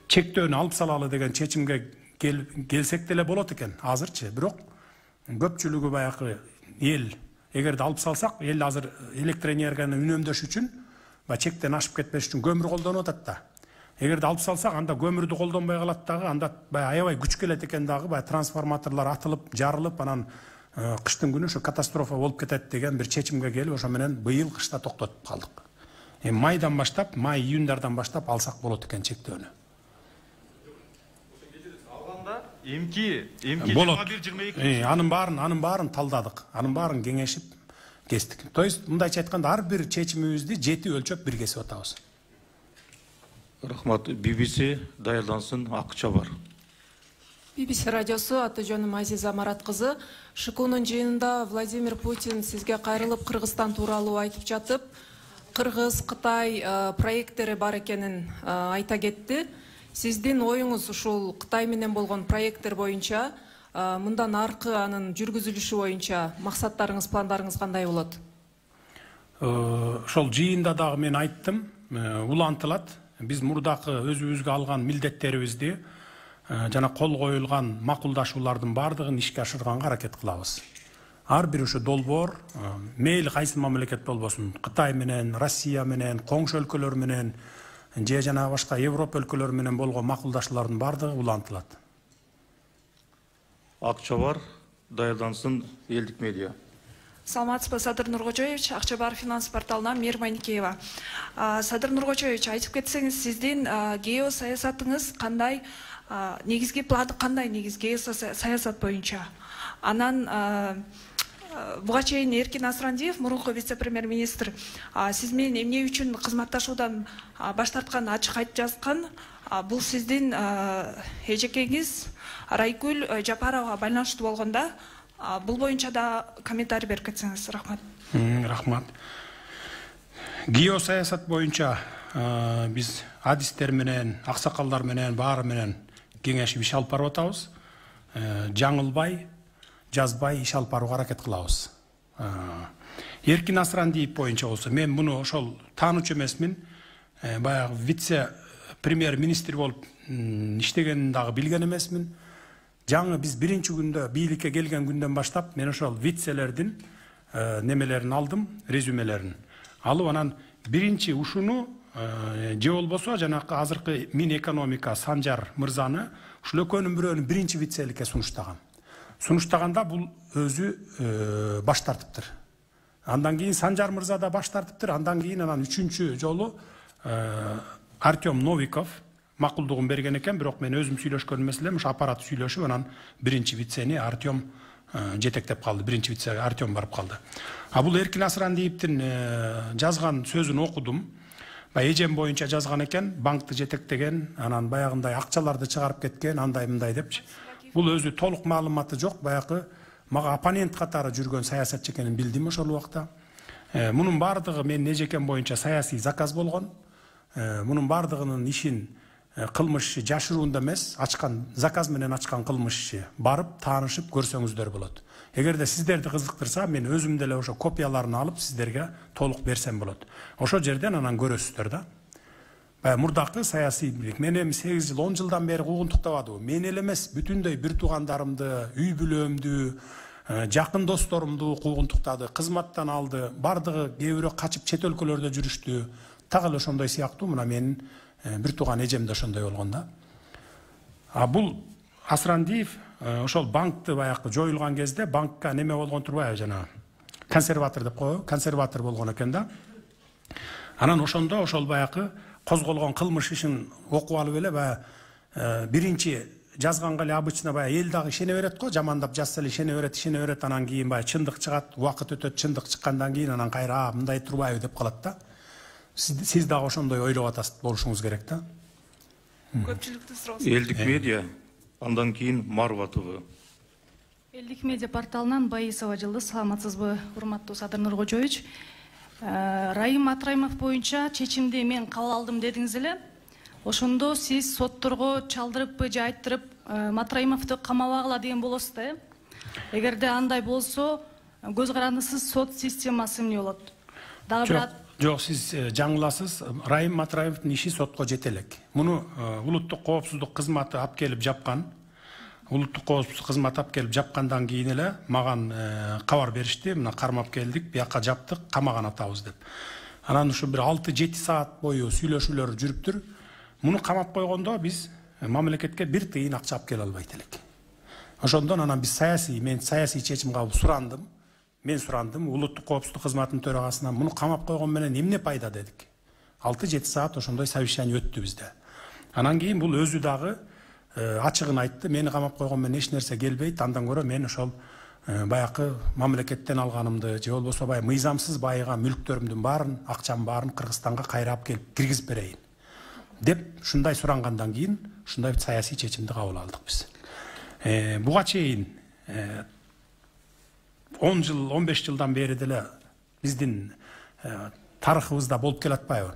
S2: Чектөөнү алып салалы деген чечимге келсек деле болот экен азырчы. Бирок көпчүлүгү баягы эл, эгерде алып салсак, эл азыр электр энергияны үнөмдөш үчүн, чектен ашып кетпеш үчүн көмүр колдонуп атат да. Эгерде алып салсак, анда көмүрдү колдонбой калат дагы, анда аябай күч келет экен дагы, трансформаторлор атылып, жарылып, анан кыштын күнү ошо катастрофа болуп кетет деген бир чечимге келип, ошо менен быйыл кышта токтотуп калдык. Майдан баштап, май-июндардан баштап алсак болот экен чектөөнү.
S9: Алганда эмки 21-22
S2: анын баарын талдадык. Анын баарын кеңешип кестик. То есть мындайча айтканда ар бир чечимибизди 7 өлчөп бир кесип атабыз.
S1: Рахмат. BBC даярдансын, акча бар.
S6: BBC радиосу, аты жөнүм Азиза Марат кызы. Шыкуунун жыйынында Владимир Путин сизге кайрылып Кыргызстан тууралуу айтып жатып, Кыргыз, Кытай проекттери бар экенин айта кетти. Сиздин оюңуз ушул Кытай менен болгон проекттер боюнча, мындан аркы анын жүргүзүлүшү боюнча максаттарыңыз, пландарыңыз кандай болот?
S2: Ошол жыйында дагы мен айттым, улантылат. Биз мурдакы өзүбүзгө алган милдеттерибизди жана кол коюлган макулдашуулардын баардыгын ишке ашырганга аракет кылабыз. Ар бир ушу долбоор мейли кайсы мамлекет болбосун, Кытай менен, Россия менен, коңшу өлкөлөр менен же жана башка Европа өлкөлөрү менен болгон макулдашуулардын баардыгы улантылат.
S1: Акчабар даярдансын, Элдик медиа.
S10: Саламатсызбы, Садыр Нуркожоевич, Акчабар финанс порталынан Мейир Майникеева. Садыр Нуркожоевич, айтып кетсеңиз, сиздин геосаясатыңыз кандай, негизги планы кандай, негизги саясат боюнча? Анан буга чейин Эркин Асрандиев, мурунку вице-премьер-министр, сиз менен эмне үчүн кызматташуудан баш тартканын ачык айтып жазган. Бул сиздин эжекеңиз Райгүл Жапаровага байланыштуу болгондо, бул боюнча да комментарий берип кетсеңиз, рахмат.
S2: Рахмат. Геосаясат боюнча биз адистер менен, аксакалдар менен, баары менен кеңешип иш алып барып атабыз. Жаңылбай, жазбай иш алып барууга аракет кылабыз. Эркин Асрандиев боюнча болсо, мен муну ошол таануучу эмесмин. Баягы вице-премьер-министр болуп иштегенин дагы билген эмесмин. Жаңы биз биринчи күндө бийликке келген күндөн баштап мен ошол вицелердин немелерин алдым, резюмелерин. Алып анан биринчи ушуну же болбосо жанакы азыркы Минэкономика Санжар мырзаны ушул экөөнүн бирөөнү биринчи вицеликке сунуштаган. Сунуштаганда бул өзү баш тартыптыр. Андан кийин Санжар мырза да баш тартыптыр. Андан кийин анан үчүнчү жолу Артем Новиков макулдугун берген экен, бирок мен өзүм сүйлөшкөн эмес элем, ушу аппарат сүйлөшүп, анан биринчи вицени Артем жетектеп калды, биринчи вице Артем барып калды. Бул Эркин Асрандиевдин жазган сөзүн окудум. Эжем боюнча жазган экен, банкты жетектеген, анан баягындай акчаларды чыгарып кеткен, андай мындай депчи. Бул өзү толук маалыматы жок, баягы мага оппонент катары жүргөн саясатчы экенин билдим ошол убакта. Мунун баардыгы менин эжекем боюнча саясий заказ болгон. Мунун баардыгынын ишин кылмыш иши жашыруунда эмес, ачкан заказ менен ачкан кылмыш иши. Барып таанышып көрсөңүздөр болот. Эгерде сиздерди кызыктырса, мен өзүм деле ошо копияларын алып сиздерге толук берсем болот. Ошол жерден анан көрөсүздөр да. Мурдакы саясий бийлик. Мен эми 8 жыл, 10 жылдан бери куугунтуктабадым. Мен эле эмес, бүтүндөй бир туугандарымды, үй бүлөөмдү, жакын досторумду куугунтуктады, кызматтан алды. Бардыгы кээ бирөө качып чет өлкөлөрдө жүрүштү. Так эле ошондой сыяктуу мына менин бир тууган эжем да ошондой болгон да. Бул Асрандиев ошол банкты баягы жоюлган кезде банкка неме болгон турбайбы, жана консерватор деп коебу, консерватор болгон экен да. Анан ошондо ошол баягы козголгон кылмыш ишин окуп алып эле баягы биринчи жазганга эле обычно баягы эл дагы ишене берет го, жамандап жазса эле ишене берет, анан кийин баягы чындык чыгат, убакыт өтөт, чындык чыккандан кийин анан кайра мындай турбайбы деп калат да. Сиз дагы ошондой ойлоп атасыз, болушуңуз керек да.
S10: Көпчүлүктү суроосу.
S1: Элдик медиа, андан кийин Марва ТВ.
S3: Элдик медиа порталынан Баисова Жылдыз, саламатсызбы, урматтуу Садыр Нуркожоевич. Райым Атраимов боюнча чечимди мен кабыл алдым дедиңиз эле. Ошондо сиз сотторго чалдырыппы же айттырып Матраимовду камабагыла деген болосуз да. Эгерде андай болсо, көз карандысыз сот системасы эмне болот? Дагы бир
S2: Жок, сиз жаңыласыз. Райым Матраимовдун иши сотко жете элек. Муну улуттук коопсуздук кызматы алып келип жапкан. Улуттук коопсуздук кызматы алып келип жапкандан кийин эле маган кабар беришти. Мына кармап келдик, бияка жаптык, камаган атабыз деп. Анан ушу бир 6-7 саат бою сүйлөшүүлөр жүрүптүр. Муну камап койгондо биз мамлекетке бир тыйын акча алып келе албайт элек. Ошондон анан биз мен саясий чечим кабыл сурандым. Мен сурандым, улуттук коопсуздук кызматынын төрагасынан муну камап койгон менен эмне пайда дедик. 6-7 саат ошондой совещание өттү бизде. Анан кийин бул өзү дагы ачыгын айтты, мени камап койгон менен эч нерсе келбейт, андан көрө мен ошол баягы мамлекеттен алганымды, же болбосо баягы мыйзамсыз байыган мүлктөрүмдүн баарын, акчамдын баарын Кыргызстанга кайра алып келип киргизип берейин деп ушундай сурангандан кийин ушундай саясий чечимди кабыл алдык биз. Буга чейин 10 жыл, 15 жылдан бери деле биздин тарыхыбызда болуп келатпайбы?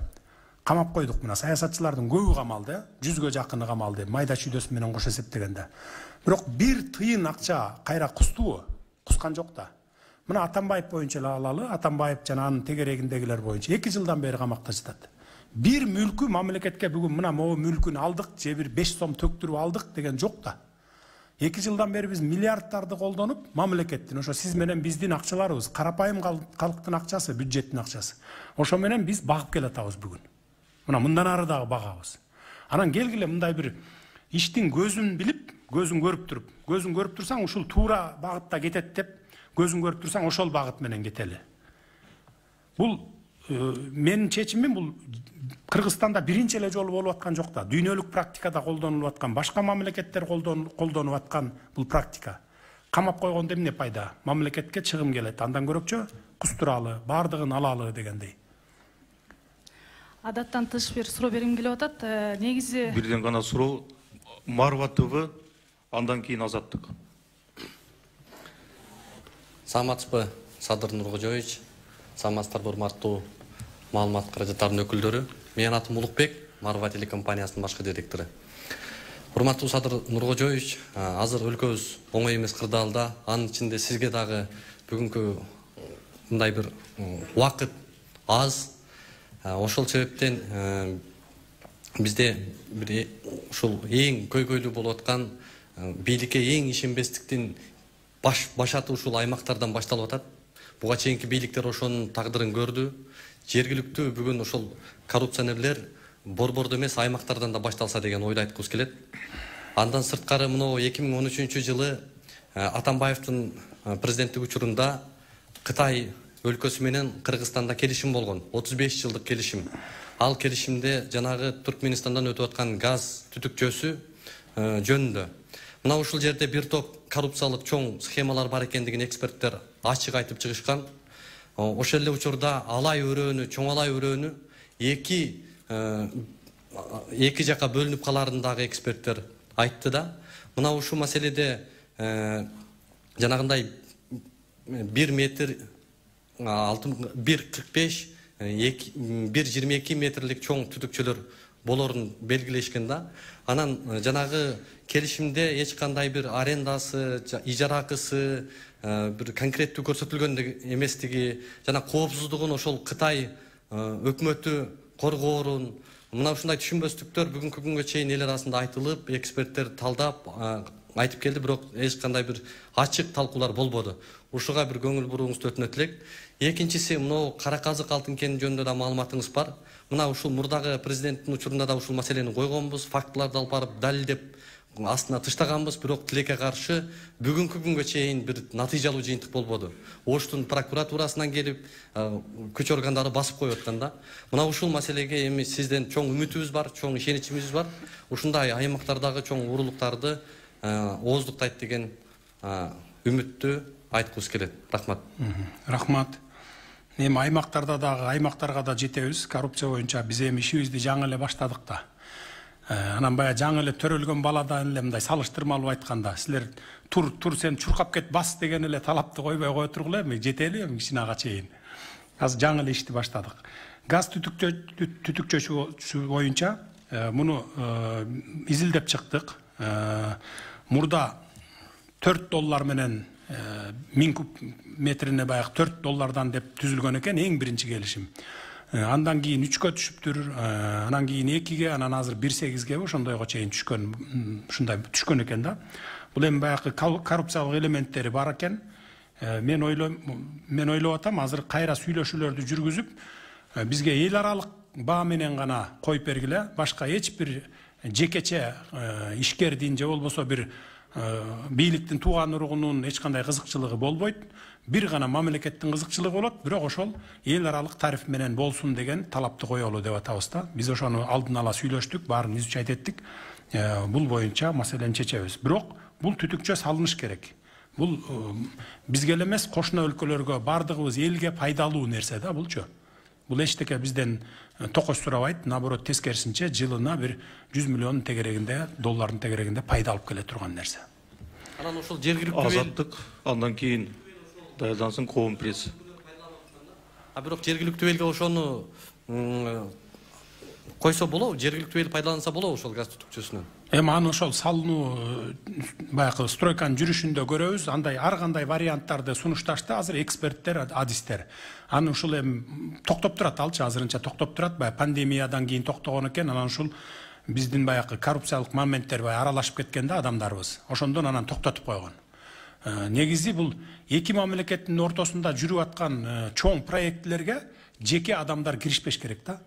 S2: Камап койдук мына саясатчылардын көбү камалды, 100гө жакыны камалды, майда чүйдөсү менен кош эсептегенде. Бирок бир тыйын акча кайра кустубу? Кускан жок да. Мына Атамбаев боюнча эле алалы, Атамбаев жана анын тегерегиндегилер боюнча 2 жылдан бери камакта жатат. Bir мүлкү мамлекетке бүгүн мына могу мүлкүн алдык же бир 5 сом төктүрүп алдык деген жок да. 2 жылдан бери биз миллиардтарды колдонуп мамлекеттин, ошо сиз менен биздин акчаларыбыз, карапайым калктын акчасы, бюджеттин акчасы. Ошо менен биз багып келатабыз бүгүн. Мына мындан ары дагы багабыз. Анан келгиле мындай бир иштин көзүн билип, көзүн көрүп турсаң, ушул туура багытта кетет деп, көзүн көрүп турсаң, ошол багыт менен кетели. Бул менин чечимим бул Кыргызстанда биринчи эле жолу болуп аткан жок да. Дүйнөлүк практикада колдонулуп аткан, башка мамлекеттер колдонуп аткан бул практика. Камап койгондо эмне пайда? Мамлекетке чыгым келет. Андан көрөкчө кустуралы, бардыгын алалы дегендей.
S11: Адаттан тыш бир суроо бергим келип атат. Негизи
S1: Бирден гана суроо, Марва ТВ, андан кийин Азаттык.
S7: Саламатсызбы, Садыр Нуркожоевич, саламатсыздарбы урматтуу маалымат каражаттарынын өкүлдөрү. Менин атым Улукбек, Марва телекомпаниясынын башкы директору. Урматтуу Садыр Нуркожоевич, азыр өлкөбүз оңой эмес кырдаалда, анын ичинде сизге дагы бүгүнкү мындай бир убакыт аз. Ошол себептен бизде бир ушул эң көйгөйлүү болуп аткан бийликке эң ишенбестиктин башаты ушул аймактардан башталып атат. Буга чейинки бийликтер ошонун тагдырын көрдү. Жергиликтүү бүгүн ошол коррупционерлер борбордо эмес аймактардан да башталса деген ойду айткыбыз келет. Андан сырткары мына 2013-жылы Атамбаевдин президенттик учурунда Кытай өлкөсү менен Кыргызстанда келишим болгон, 35 жылдык келишим. Ал келишимде жанагы Түркменистандан өтүп аткан газ түтүкчөсү жөнүндө. Мына ушул жерде бир топ коррупциялык чоң схемалар бар экендигин эксперттер ачык айтып чыгышкан. Ошол эле учурда алай өрөөнү, чоң алай өрөөнү эки жака бөлүнүп каларын дагы эксперттер айтты да. Мына ушул маселеде жанагындай 1 метр 1,45, 1,22 метрлик чоң түтүкчөлөр болорун белгилешкен да. Анан жанагы келишимде эч кандай бир арендасы, ижара акысы, бир конкреттүү көрсөтүлгөн эместиги, жана коопсуздугун ошол Кытай өкмөтү коргоорун, мына ушундай түшүнбөстүктөр бүгүнкү күнгө чейин эл арасында айтылып, эксперттер талдап айтып келди, бирок эч кандай бир ачык талкуулар болбоду. Ушуга бир көңүл буруңузду өтүнөт элек. Экинчиси, мына кара казык алтын кени жөнүндө да маалыматыңыз бар. Мына ушул мурдагы президенттин учурунда да ушул маселени койгонбуз, фактыларды алып барып далилдеп астына тыштаганбыз, бирок тилекке каршы бүгүнкү күнгө чейин бир натыйжалуу жыйынтык болбоду. Оштун прокуратурасынан келип, күч органдары басып коюп аткан да. Мына ушул маселеге эми сизден чоң үмүтүбүз бар, чоң ишеничибиз бар. Ушундай аймактардагы чоң уурулуктарды ооздуктайт деген үмүттү айткыбыз келет. Рахмат.
S2: Рахмат. Эми аймактарда дагы аймактарга да жетебиз. Коррупция боюнча биз эми ишибизди жаңы эле баштадык да. Анан баягы жаңы эле төрөлгөн баладан эле мындай салыштырмалуу айтканда, силер тур сен чуркап кет бас деген эле талапты койбой кое тургула, эми жетели эми кичинага чейин. Азыр жаңы эле ишти баштадык. Газ түтүкчөсү боюнча муну изилдеп чыктык. Мурда $4 менен 1000 куб метрине баягы $4 деп түзүлгөн экен эң биринчи келишим. Андан кийин 3-кө түшүптүр, анан кийин 2-ге, анан азыр 1,8-ге ошондойго чейин ушундай түшкөн экен да. Бул эми баягы коррупциялык элементтери бар экен. Мен ойлоп атам, азыр кайра сүйлөшүүлөрдү жүргүзүп, бизге эл аралык баа менен гана коюп бергиле, башка эч бир жекече ишкердин же болбосо бир бийликтин тууган уругунун эч кандай кызыкчылыгы болбойт. Бир гана мамлекеттин кызыкчылыгы болот, бирок ошол эл аралык тариф менен болсун деген талапты коелу деп атабыз да. Биз ошону алдын ала сүйлөштүк, баарын изучать эттик. Бул боюнча маселени чечебиз. Бирок бул түтүкчө салыныш керек. Бул бизге эле эмес, кошуна өлкөлөргө, бардыгыбыз элге пайдалуу нерсе да булчу. Бул эчтеке бизден токош сурабайт, наоборот тескерисинче жылына бир 100 миллион тегерегинде, доллардын тегерегинде пайда алып келе турган нерсе.
S7: Анан ошол жергиликтүү
S1: Азаттык, андан кийин даярдансын коом пресс.
S7: Бирок жергиликтүү элге ошону койсо болобу, жергиликтүү эл пайдаланса болобу ошол газ түтүкчөсүнөн?
S2: Эми аны ошол салынуу баягы стройканын жүрүшүндө көрөбүз. Андай ар кандай варианттарды сунушташты азыр эксперттер, адистер. Аны ушул эми токтоп турат, алчы азырынча токтоп турат. Баягы пандемиядан кийин токтогон экен, анан ушул биздин баягы коррупциялык моменттер баягы аралашып кеткен да адамдарыбыз. Ошондон анан токтотуп койгон. Негизи бул эки мамлекеттин ортосунда жүрүп аткан чоң проектлерге жеке адамдар киришпеш керек да.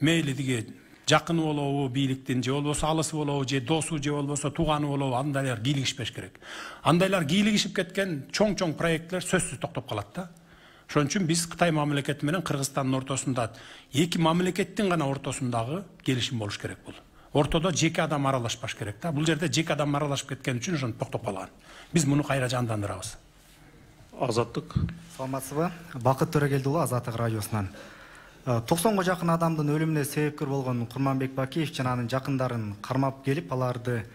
S2: Мейли диги жакыны болобу бийликтин, же болбосо алысы болобу, же досу, же болбосо тууганы болобу, андайлар кийлигишпеш керек. Андайлар кийлигишип кеткен чоң проектлер сөзсүз токтоп калат да. Ошон үчүн биз Кытай мамлекети менен Кыргызстандын ортосунда эки мамлекеттин гана ортосундагы келишим болуш керек бул. Ортодо жеке адам аралашпаш керек да. Бул жерде жеке адам аралашып кеткен үчүн ошону токтоп калган. Биз муну кайра жандандырабыз.
S1: Азаттык.
S12: Саламатсызбы? Бакыт Төрөгелди уулу, Азаттык радиосунан. 90га жакын адамдын өлүмүнө себепкер болгон Курманбек Бакиев жана анын жакындарын кармап келип, аларды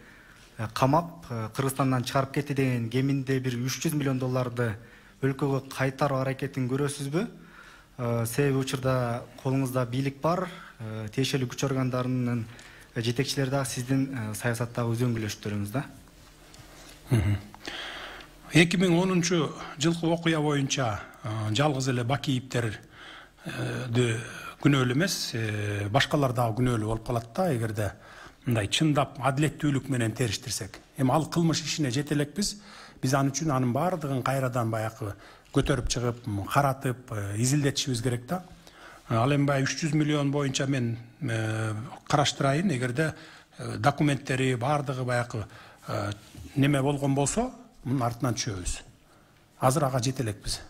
S12: камап, Кыргызстандан чыгарып кетти деген кеминде бир 300 миллион долларды өлкөгө кайтаруу аракетин көрөсүзбү? Себеби учурда колуңузда бийлик бар, тиешелүү күч органдарынын жетекчилери дагы сиздин саясаттагы үзөңгүлөштөрүңүз да.
S2: 2010 жылкы окуя боюнча жалгыз эле Бакиевдер күнөөлүү эмес, башкалар дагы күнөөлүү болуп калат да, эгерде мындай чындап адилеттүүлүк менен териштирсек. Эми ал кылмыш ишине жете элекпиз. Биз аны үчүн анын баардыгын кайрадан баягы көтөрүп чыгып, каратып, изилдетишибиз керек да. Ал эми баягы 300 миллион боюнча мен караштырайын, эгерде документтери баардыгы баягы неме болгон болсо, мунун артынан түшөбүз. Азыр ага жете элекпиз.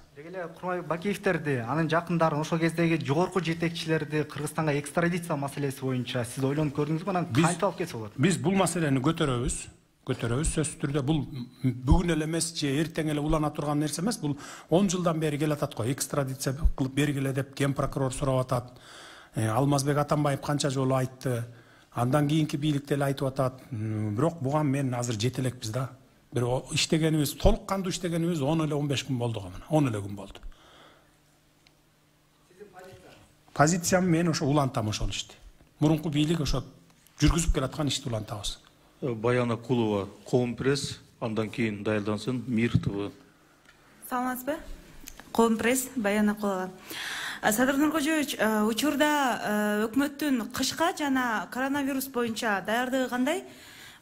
S12: Курманбек Бакиевдерди, анын жакындарын, ошол кездеги жогорку жетекчилерди Кыргызстанга экстрадиция маселеси боюнча сиз ойлонуп көрдүңүзбү? Анан кантип алып кетсе болот?
S2: Биз бул маселени көтөрөбүз, сөзсүз түрдө. Бул бүгүн эле эмес, же эртең эле улана турган нерсе эмес, бул 10 жылдан бери келатат го. Экстрадиция кылып бергиле деп ген прокурор сурап атат. Алмазбек Атамбаев канча жолу айтты. Андан кийинки бийлик деле айтып атат. Бирок буга мен азыр жете элекпиз да. Bir iştegenimiz, толук кандуу iştegenimiz 10 эле 15 күн болду гана. 10 эле күн болду. Позициям мен ошо улантам ошол ишти. Мурунку бийлик ошо жүргүзүп келаткан ишти улантабыз.
S1: Баяна Кулова, Коом пресс, андан кийин даярдансын Мир ТВ.
S13: Саламатсызбы? Коом пресс, Баяна Кулова. Садыр Нуркожоевич, учурда өкмөттүн кышка жана коронавирус боюнча даярдыгы кандай?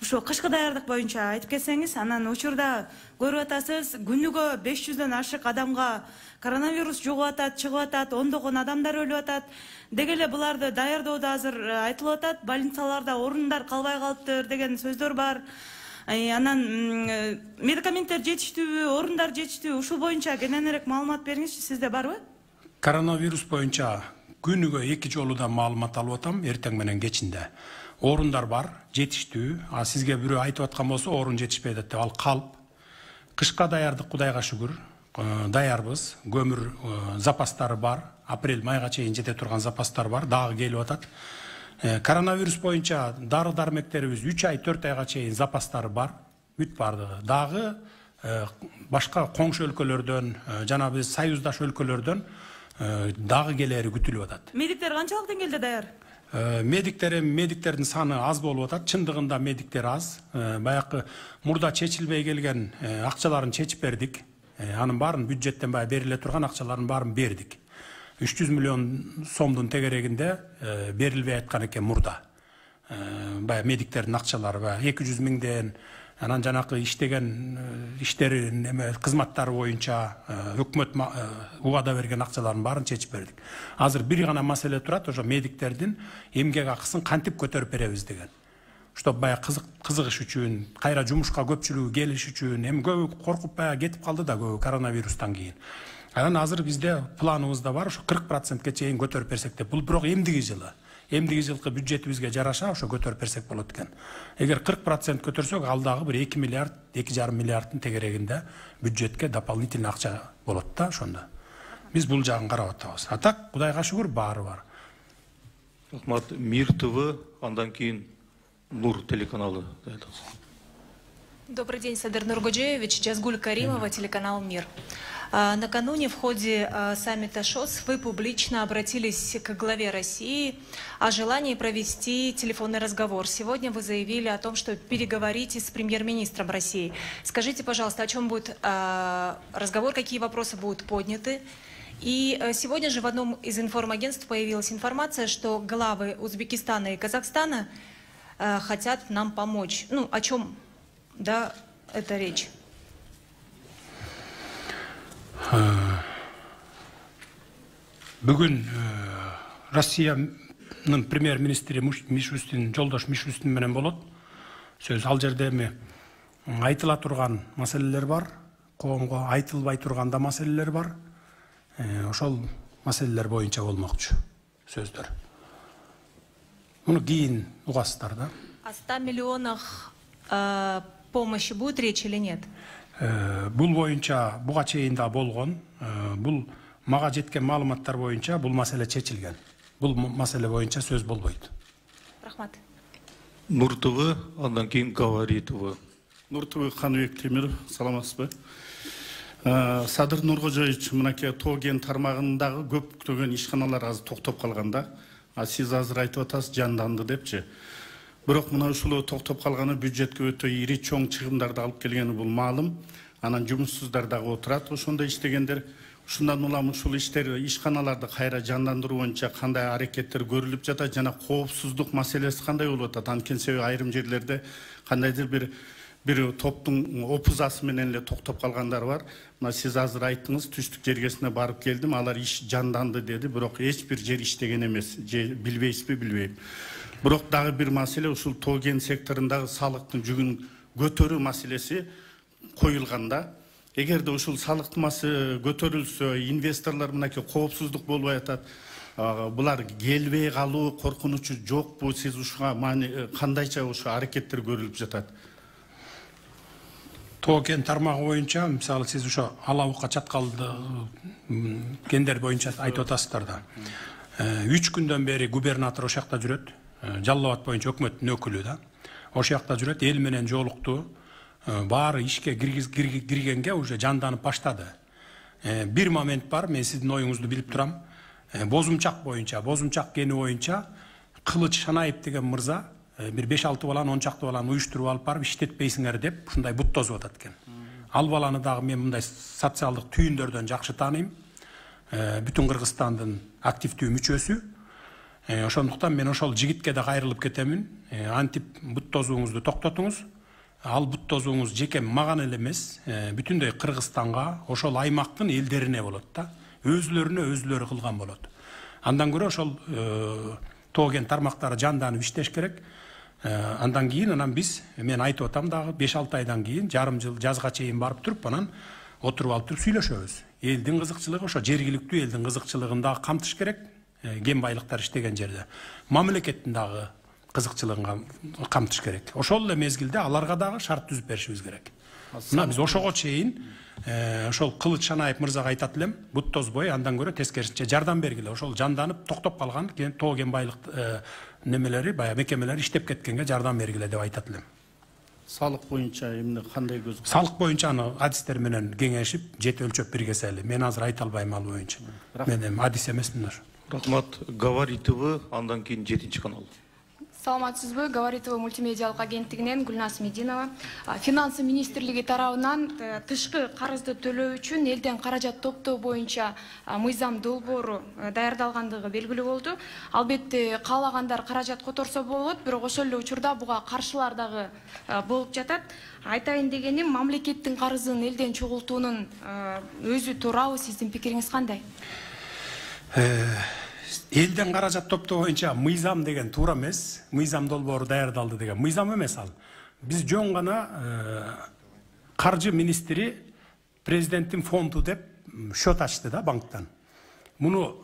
S13: Ошо кышкы даярдык боюнча айтып кетсеңиз, анан учурда көрүп атасыз, күнүгө 500дөн ашык адамга коронавирус жугуп атат, чыгып атат, ондогон адамдар өлүп атат. Деги эле буларды даярдоодо азыр айтылып атат, больницаларда орундар калбай калыптыр деген сөздөр бар. Анан медикаменттер жетиштүүбү, орундар жетиштүүбү, ушул боюнча кененирээк маалымат бериңизчи, сизде барбы?
S2: Коронавирус боюнча күнүгө 2 жолудан маалымат алып атам, эртең менен кечинде. Орундар бар, жетиштүү. Сизге бирөө айтып аткан болсо, орун жетишпейт деп, ал калп. Кышка даярдык Кудайга шүгүр, даярбыз. Көмүр запастары бар. Апрель-майга чейин жете турган запастар бар, дагы келип атат. Коронавирус боюнча дары-дармектерибиз 3 ай, 4 айга чейин запастары бар. Бүт бардыгы. Дагы башка коңшу өлкөлөрдөн, жана биз союздаш өлкөлөрдөн дагы келери күтүлүп атат.
S13: Медиктер канчалык деңгээлде даяр?
S2: Медиктердин саны аз болуп атат. Чындыгында медиктер аз. Баягы мурда чечилбей келген акчаларын чечип бердик. Анын баарын бюджеттен баягы бериле турган акчаларын баарын бердик. 300 миллион сомдун тегерегинде берилбей аткан экен мурда. Баягы медиктердин акчалары баягы 200 миңден, анан жанакы иштеген иштери кызматтары боюнча өкмөт убада берген акчаларын баарын чечип бердик. Азыр бир гана маселе турат, ошо медиктердин эмгек акысын кантип көтөрүп беребиз деген. Чтоб баягы кызыгыш үчүн, кайра жумушка көпчүлүгү келиш үчүн, эми көбү коркуп баягы кетип калды да көбү коронавирустан кийин. Анан азыр бизде планыбызда бар, ошо 40%ке чейин көтөрүп берсек деп. Бул бирок эмдиги жылы. Эмдиги жылкы бюджетибизге жараша ошо көтөрүп берсек болот экен. Эгер 40% көтөрсөк, ал дагы бир 2 миллиард, 2,5 миллиардтын тегерегинде бюджетке дополнительный акча болот да ошондо. Биз бул жагын карап атабыз. А так, Кудайга шүгүр, баары бар.
S1: Рахмат. Мир ТВ, андан кийин Нур телеканалы.
S14: Добрый день, Садыр Нуркожоевич, Жазгуль Каримова, телеканал «Мир». Накануне в ходе саммита ШОС вы публично обратились к главе России о желании провести телефонный разговор. Сегодня вы заявили о том, что переговорите с премьер-министром России. Скажите, пожалуйста, о чем будет разговор, какие вопросы будут подняты? И сегодня же в одном из информагентств появилась информация, что главы Узбекистана и Казахстана хотят нам помочь. Ну, о чем, да, это речь?
S2: Бүгін Россияның премьер-министрі Жолдаш Мишустин менен болот. Сөз ал жерде айтыла турган маселелер бар, коомго айтылбай турган да маселелер бар. Ошол маселелер боюнча болмокчу сөздөр. Муну кийин угасыздар да.
S14: О 100 миллионах помощи будет речь или нет?
S2: Бул боюнча буга чейин да болгон. Бул мага жеткен маалыматтар боюнча бул маселе чечилген. Бул маселе боюнча сөз болбойт.
S14: Рахмат.
S1: Нуртовы, андан кийин Говоритовы.
S15: Нуртовы Каныбек Темир, саламатсызбы? Садыр Нургожоевич, мынакей тоо кен тармагындагы көптөгөн ишканалар азыр токтоп калганда, сиз азыр айтып атасыз жанданды депчи. Бирок мына ушул токтоп калганы бюджетке өтө ири чоң чыгымдарды алып келгени бул маалым. Анан жумушсуздар дагы отурат. Ошондо иштегендер, ушундан улам ушул иштер, ишканаларды кайра жандандыруу боюнча кандай аракеттер көрүлүп жатат жана коопсуздук маселеси кандай болуп атат? Анткени себеби айрым жерлерде кандайдыр бир топтун опузасы менен эле токтоп калгандар бар. Мына сиз азыр айттыңыз, түштүк жергесине барып келдим, алар иш жанданды деди, бирок эч бир жер иштеген эмес. Билбейсизби, билбейм. Бирок дагы бир маселе, ушул тоо кен секторундагы салыктын жүгүн көтөрүү маселеси коюлганда, эгерде ушул салыктын көтөрүлсө, инвесторлор мынакей коопсуздук болбой атат, булар келбей калуу коркунучу жокпу? Сиз ушуга кандайча ушу аракеттер көрүлүп жатат?
S2: Тоо кен тармагы боюнча, мисалы сиз ошо Алабукка чаткалды кендер боюнча айтып атасыздар да. 3 күндөн бери губернатор ошол жакта жүрөт. Жалал Абад боюнча өкмөттүн өкүлү да. Ошол жакта жүрөт, эл менен жолукту. Баары ишке киргенге уже жанданып баштады. Бир момент бар, мен сиздин оюңузду билип турам. Бозумчак кени боюнча Кылыч Шанаев деген мырза bir 5-6 баланы, 10 чакты баланы уюштуруп алып барып иштетпейсиңер деп ушундай бут тозуп атат экен. Ал баланы дагы мен мындай социалдык түйүндөрдөн жакшы тааныйм. Бүтүн Кыргызстандын активдүү мүчөсү. Ошондуктан мен ошол жигитке да кайрылып кетемин. Антип бут тозууңузду токтотуңуз. Ал бут тозууңуз жеке маган эле эмес, бүтүндөй Кыргызстанга, ошол аймактын элдерине болот да. Өзлөрүнө өзлөрү кылган болот. Андан көрө ошол тоо кен тармактары жанданып иштеш керек. Андан кийин анан биз, мен айтып атам дагы 5-6 айдан кийин, жарым жыл жазга чейин барып туруп, анан отуруп алып туруп сүйлөшөбүз. Элдин кызыкчылыгы, ошо жергиликтүү элдин кызыкчылыгын дагы камтыш керек. Кен байлыктар иштеген жерде. Мамлекеттин дагы кызыкчылыгын камтыш керек. Ошол эле мезгилде аларга дагы шарт түзүп беришибиз керек. Мына биз ошого чейин ошол Кылыч Шанаев мырзага айтат элем, бут тозбой, андан көрө тескерисинче жардам бергиле. Ошол жанданып токтоп калган тоо кен байлык немелери, баягы мекемелер иштеп кеткенге жардам бергиле деп айтат элем.
S15: Салык боюнча эмне кандай көз?
S2: Салык боюнча аны адистер менен кеңешип, жет өлчөп биргесели. Мен азыр айта албайм ал боюнча. Мен эми адис эмесмин.
S1: Рахмат. Говоритовы, андан кийин 7-чи канал.
S16: Саламатсызбы, Говоритова мультимедиалык агенттигинен Гүлназ Мединова. Финансы министрлиги тарабынан тышкы карызды төлөө үчүн элден каражат топтоо боюнча мыйзам долбоору даярдалгандыгы белгилүү болду. Албетте каалагандар каражат которсо болот, бирок ошол эле учурда буга каршылар дагы болуп жатат. Айтайын дегеним, мамлекеттин карызын элден чогултуунун өзү туурабы, сиздин пикириңиз кандай?
S2: Элден каражат топтоо боюнча мыйзам деген туура эмес, мыйзам долбоору даярдалды деген мыйзам эмес ал. Биз жөн гана каржы министри президенттин фонду деп счет ачты да банктан. Муну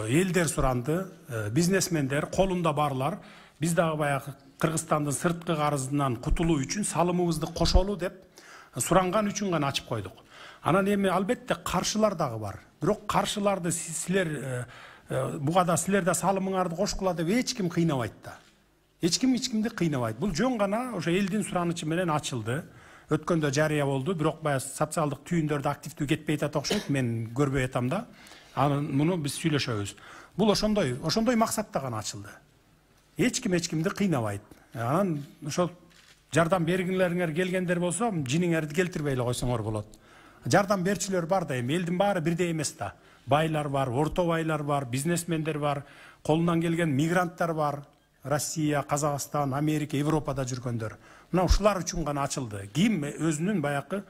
S2: элдер суранды, бизнесмендер, колунда барлар, биз дагы баягы Кыргызстандын сырткы карызынан кутулуу үчүн салымыбызды кошолу деп суранган үчүн гана ачып койдук. Анан эми албетте каршылар дагы бар. Бирок каршыларды силер буга да силер да салымыңарды кошкула деп эч ким кыйнабайт да. Эч кимди кыйнабайт. Бул жөн гана ошо элдин суранычы менен ачылды. өткөндө жарыя болду, бирок баягы социалдык түйүндөрдө активдүү кетпей атат окшойт, мен көрбөй атам да. Муну биз сүйлөшөбүз. Бул ошондой максатта гана ачылды. Эч кимди кыйнабайт. Анан ошол жардам бергилериңер келгендер болсо, жиниңерди келтирбей эле койсоңор болот. Жардам берчүлөр бар да, эми элдин баары бирдей эмес да. Байлар бар, орто байлар бар, бизнесмендер бар, колунан келген мигранттар бар. Россия, Казакстан, Америка, Европада жүргөндөр. Мына ушулар үчүн гана ачылды. Ким өзүнүн баягы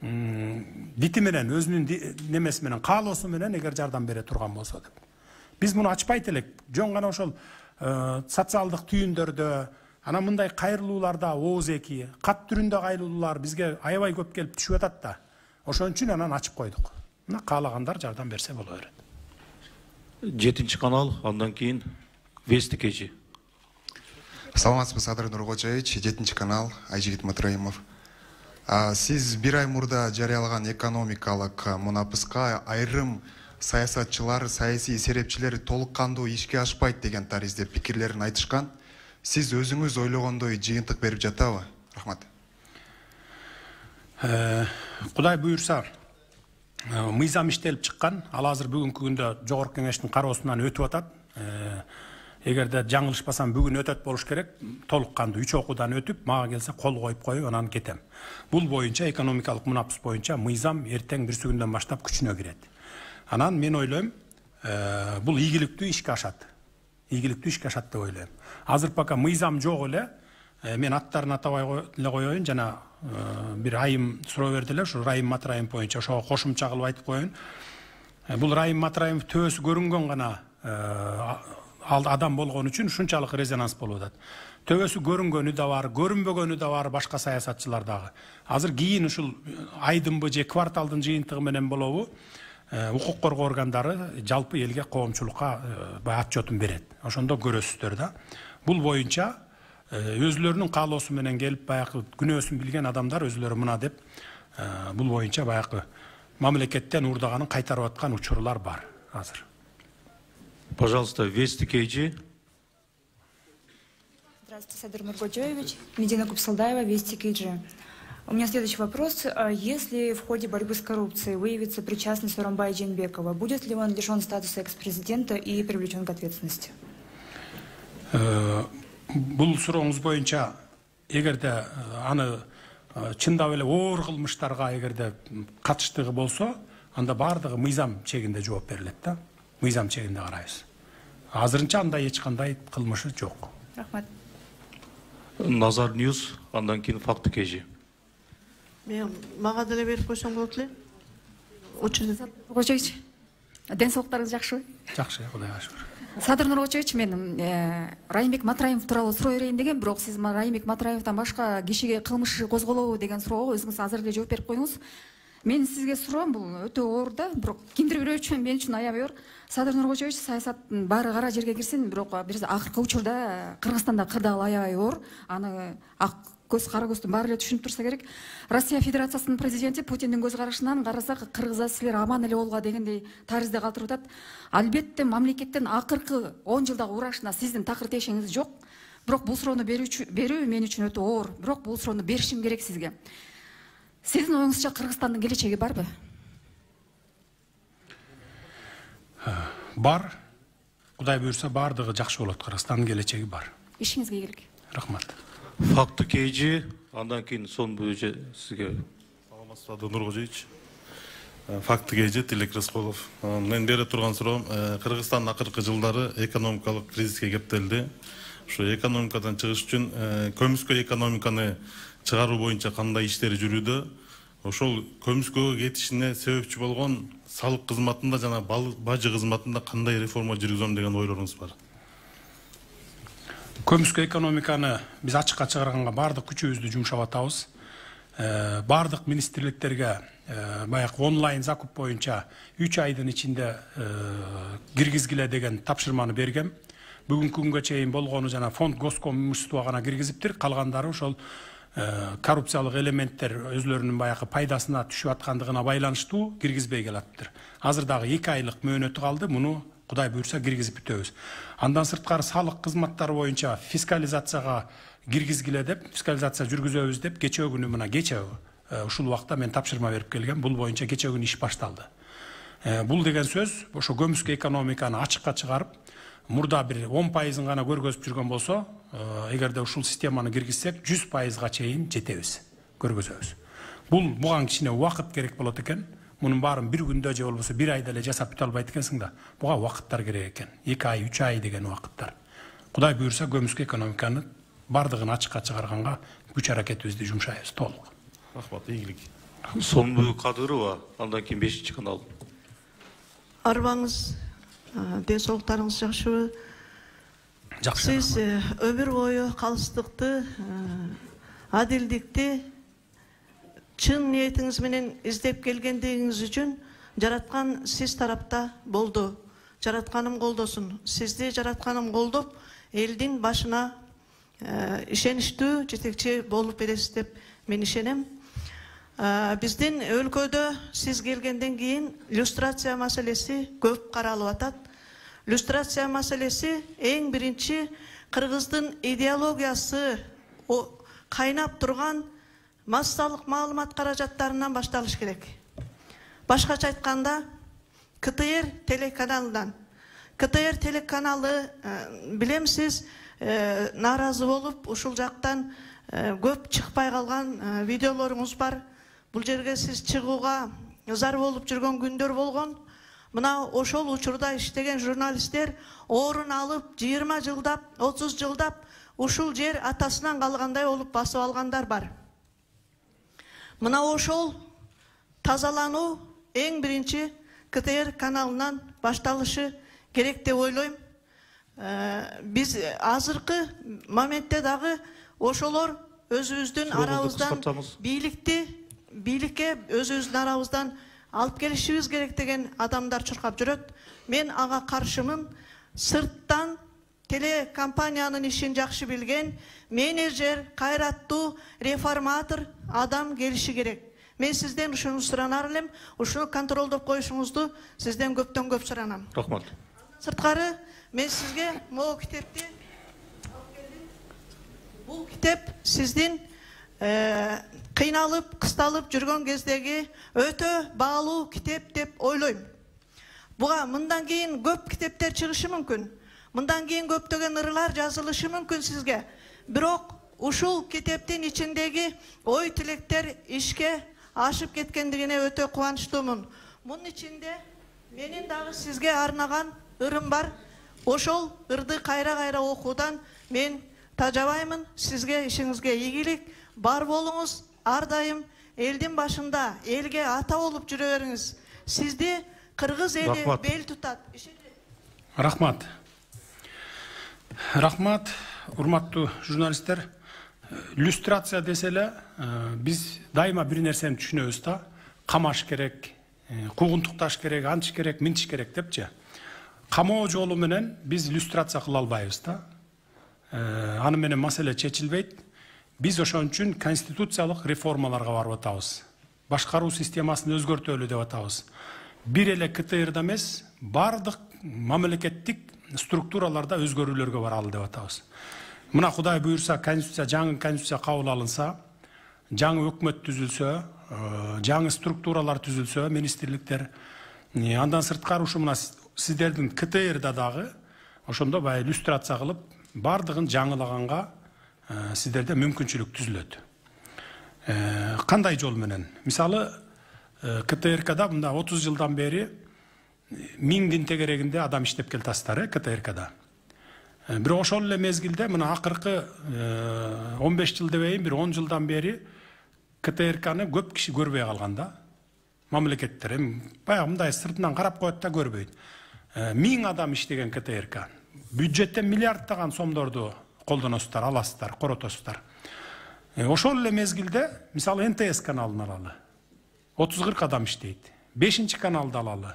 S2: бити менен, өзүнүн немеси менен, каалоосу менен эгер жардам бере турган болсо деп. Биз муну ачпайт элек. Жөн гана ошол социалдык түйүндөрдө, ана мындай кайрылууларда ооз эки, кат түрүндө кайрылуулар бизге аябай көп келип түшүп атат да. Ошон үчүн анан ачып койдук. Мына каалагандар жардам берсе боло берет.
S1: 7 канал, андан кийин Вести KG.
S17: Саламатсызбы, Садыр Нуркожоевич, 7 канал, Айжигит Матраимов. Сиз бир ай мурда жарыялаган экономикалык мунапыска айрым саясатчылар, саясий серепчилер толук кандуу ишке ашпайт деген таризде пикирлерин айтышкан. Сиз өзүңүз ойлогондой жыйынтык берип жатабы? Рахмат.
S2: Кудай буйрса, мыйзам иштелип чыккан, ал азыр бүгүнкү күндө жогорку кеңештин кароосунан өтүп атат. Эгерде жаңылышпасам бүгүн өтөт болуш керек, толук кандуу 3 окуудан өтүп, мага келсе кол коюп коюп анан кетем. Бул боюнча экономикалык мунапыс боюнча мыйзам эртең бирси күндөн баштап күчүнө кирет. Анан мен ойлойм, бул ийгиликтүү ишке ашат. Ийгиликтүү ишке ашат деп ойлойм. Азыр пока мыйзам жок эле, мен аттарын атабай эле коеюн, жана бир айым суроо берди эле, ушу Райым Матраимов боюнча ошого кошумча кылып айтып коеюн. Бул Райым Матраимов төбөсү көрүнгөн гана адам болгон үчүн ушунчалык резонанс болуп атат. Төбөсү көрүнгөнү да бар, көрүнбөгөнү да бар башка саясатчылар дагы. Азыр кийин ушул айдынбы же кварталдын жыйынтыгы менен болобу, укук коргоо органдары жалпы элге коомчулукка отчетун берет. Ошондо көрөсүздөр да. Бул боюнча өзүлөрүнүн каалоосу менен келип баягы күнөөсүн билген адамдар өзүлөрү мына деп бул боюнча баягы мамлекеттен уурдаганын кайтарып аткан учурлар бар азыр.
S1: Пожалуйста, Вести KG.
S18: Здравствуйте, Садыр Нуркожоевич. Медина Купсалдаева, Вести KG. У меня следующий вопрос. Если в ходе борьбы с коррупцией выявится причастность Сооронбая Жээнбекова, будет ли он лишен статуса экс-президента и привлечен к ответственности?
S2: Бул сурооңуз боюнча, эгерде аны чындап эле оор кылмыштарга эгерде катыштыгы болсо, анда бардыгы мыйзам чегинде жооп берилет да. Мыйзам чегинде карайбыз. Азырынча андай эч кандай кылмышы жок.
S18: Рахмат.
S1: Назар Ньюс, андан кийин Факты KG.
S19: Мага деле берип койсоң болот эле.
S20: Нуркожоевич, ден соолуктарыңыз жакшыбы?
S2: Жакшы, Кудайга шүгүр.
S20: Садыр Нуркожоевич, мен Райымбек Матраимов тууралуу суроо берейин деген, бирок сиз Райымбек Матраимовдон башка кишиге кылмыш козголобу деген суроого өзүңүз азыр эле жооп берип койдуңуз. Мен сизге суроом, бул өтө оор да, бирок кимдир бирөө үчүн мен үчүн аябай оор. Садыр Нуркожоевич, саясаттын баары кара жерге кирсин, бирок акыркы учурда Кыргызстанда кырдаал аябай оор. Аны ак көз кара көздүн баары эле түшүнүп турса керек. Россия Федерациясынын президенти Путиндин көз карашынан карасак, Кыргызда силер аман эле болгула дегендей таризде калтырып атат. Албетте мамлекеттен акыркы 10 жылдагы урашына сиздин такыр тешеңиз жок. Бирок бул суроону берүү мен үчүн өтө оор. Бирок бул суроону беришим керек сизге. Сиздин оюңузча Кыргызстандын келечеги барбы?
S2: Бар. Кудай буйрса бардыгы жакшы болот. Кыргызстандын келечеги бар.
S20: Ишиңизге ийгилик.
S2: Рахмат.
S1: Факты KG, андан кийин сон буюнча сизге.
S21: Саламатсызбы, Нуркожоевич. Факты KG, Тилек Рыскулов. Мен бере турган суроом, Кыргызстан акыркы жылдары экономикалык кризиске кептелди. Ушу экономикадан чыгыш үчүн көмүскө экономиканы чыгаруу боюнча кандай иштери жүрүүдө? Ошол көмүскөгө кетишине себепчи болгон салык кызматында жана бажы кызматында кандай реформа жүргүзөм деген ойлоруңуз бар?
S2: Көмүскө экономиканы биз ачыкка чыгарганга бардык күчүбүздү жумшап атабыз. Бардык министрликтерге баягы онлайн закуп боюнча 3 айдын ичинде киргизгиле деген тапшырманы бергем. Бүгүнкү күнгө чейин болгону жана фонд госком имуществого гана киргизиптир. Калгандары ошол коррупциялык элементтер өзлөрүнүн баягы пайдасына түшүп аткандыгына байланыштуу киргизбей келатыптыр. Азыр дагы 2 айлык мөөнөтү калды. Муну Кудай буйрса киргизип бүтөбүз. Андан сырткары салык кызматтары боюнча фискализацияга киргизгиле деп, фискализация жүргүзөбүз деп кечээ күнү мына кечээ ушул убакта мен тапшырма берип келгем. Бул боюнча кечээ күнү иш башталды. Бул деген сөз ошо көмүскө экономиканы ачыкка чыгарып, мурда бир 10% гана көргөзүп жүргөн болсо, эгерде ушул системаны киргизсек 100%га чейин жетебиз, көргөзөбүз. Буга кичине убакыт керек болот экен. Мунун баарын бир күндө же болбосо бир айда эле жасап бүтө албайт экенсиң да. Буга убакыттар керек экен. 2 ай, 3 ай деген убакыттар. Кудай буйрса көмүскө экономиканы бардыгын ачыкка чыгарганга күч аракетибизди жумшайбыз толук.
S21: Рахмат, ийгилик.
S1: Сомбу Кадырова, андан кийин 5-канал.
S19: Арбаңыз, денсаулыктарыңыз жакшыбы?
S2: Жакшы.
S19: Сиз өмүр бою калыстыкты, адилдикти чын ниетиңиз менен издеп келгендигиңиз үчүн жараткан сиз тарапта болду. Жаратканым колдосун. Сизди жаратканым колдоп, элдин башына ишеничтүү жетекчи болуп бересиз деп мен ишенем. Биздин өлкөдө сиз келгенден кийин люстрация маселеси көп каралып атат. Люстрация маселеси эң биринчи кыргыздын идеологиясы кайнап турган массалык маалымат каражаттарынан башталыш керек. Башкача айтканда, КТР телеканалынан. КТР телеканалы билем сиз нааразы болуп, ушул жактан көп чыкпай калган видеолоруңуз бар. Бул жерге сиз чыгууга зар болуп жүргөн күндөр болгон. Мына ошол учурда иштеген журналисттер орун алып 20 жылдап, 30 жылдап ушул жер атасынан калгандай болуп басып алгандар бар. Мына ошол тазалануу эң биринчи КТР каналынан башталышы керек деп ойлойм. Биз азыркы моментте дагы ошолор өзүбүздүн арабыздан бийликке өзүбүздүн арабыздан алып келишибиз керек деген адамдар чуркап жүрөт. Мен ага каршымын. Сырттан телекомпаниянын ишин жакшы билген менеджер, кайраттуу, реформатор адам келиши керек. Мен сизден ушуну суранар элем, ушуну контролдоп коюшуңузду сизден көптөн көп суранам.
S1: Рахмат.
S19: Сырткары мен сизге могу китепти бул китеп сиздин кыйналып, кысталып жүргөн кездеги өтө баалуу китеп деп ойлойм. Буга мындан кийин көп китептер чыгышы мүмкүн. Мындан кийин көптөгөн ырлар жазылышы мүмкүн сизге. Бирок ушул китептин ичиндеги ой тилектер ишке ашып кеткендигине өтө кубанычтуумун. Мунун ичинде менин дагы сизге арнаган ырым бар. Ошол ырды кайра окуудан мен тажабаймын. Сизге ишиңизге ийгилик, бар болуңуз, ар дайым элдин башында элге ата болуп жүрө бериңиз. Сизди кыргыз эли бел тутат.
S2: Рахмат. Рахмат, урматтуу журналисттер. Люстрация деселе, биз дайыма бир нерсени түшүнөбүз да, камаш керек, куугунтукташ керек, антиш керек, минтиш керек депчи. Камоо жолу менен биз люстрация кыла албайбыз да. Аны менен маселе чечилбейт. Биз ошон үчүн конституциялык реформаларга барып атабыз. Башкаруу системасын өзгөртөлү деп атабыз. Бир эле КТРда эмес, бардык мамлекеттик структураларда өзгөрүүлөргө баралы деп атабыз. Мына Кудай буйрса, жаңы конституция кабыл алынса, жаңы өкмөт түзүлсө, жаңы структуралар түзүлсө, министрликтер, андан сырткары ушу мына сиздердин КТРда дагы ошондо бай иллюстрация кылып, бардыгын жаңылаганга сиздерде мүмкүнчүлүк түзүлөт. Кандай жол менен? Мисалы, КТРКда мында 30 жылдан бери 1000 тегерегинде адам иштеп келатасыздар, КТРКда. Бирок ошол эле мезгилде мына акыркы 15 жыл дебейин, бир 10 жылдан бери КТРКны көп киши көрбөй калган да. Мамлекеттер баягы мындай сыртынан карап коет да көрбөйт. 1000 адам иштеген КТРК. Бюджеттен миллиарддаган сомдорду колдоносуздар, аласыздар, коротосуздар. Ошол эле мезгилде, мисалы НТС каналын алалы. 30-40 адам иштейт. 5-чи каналды алалы.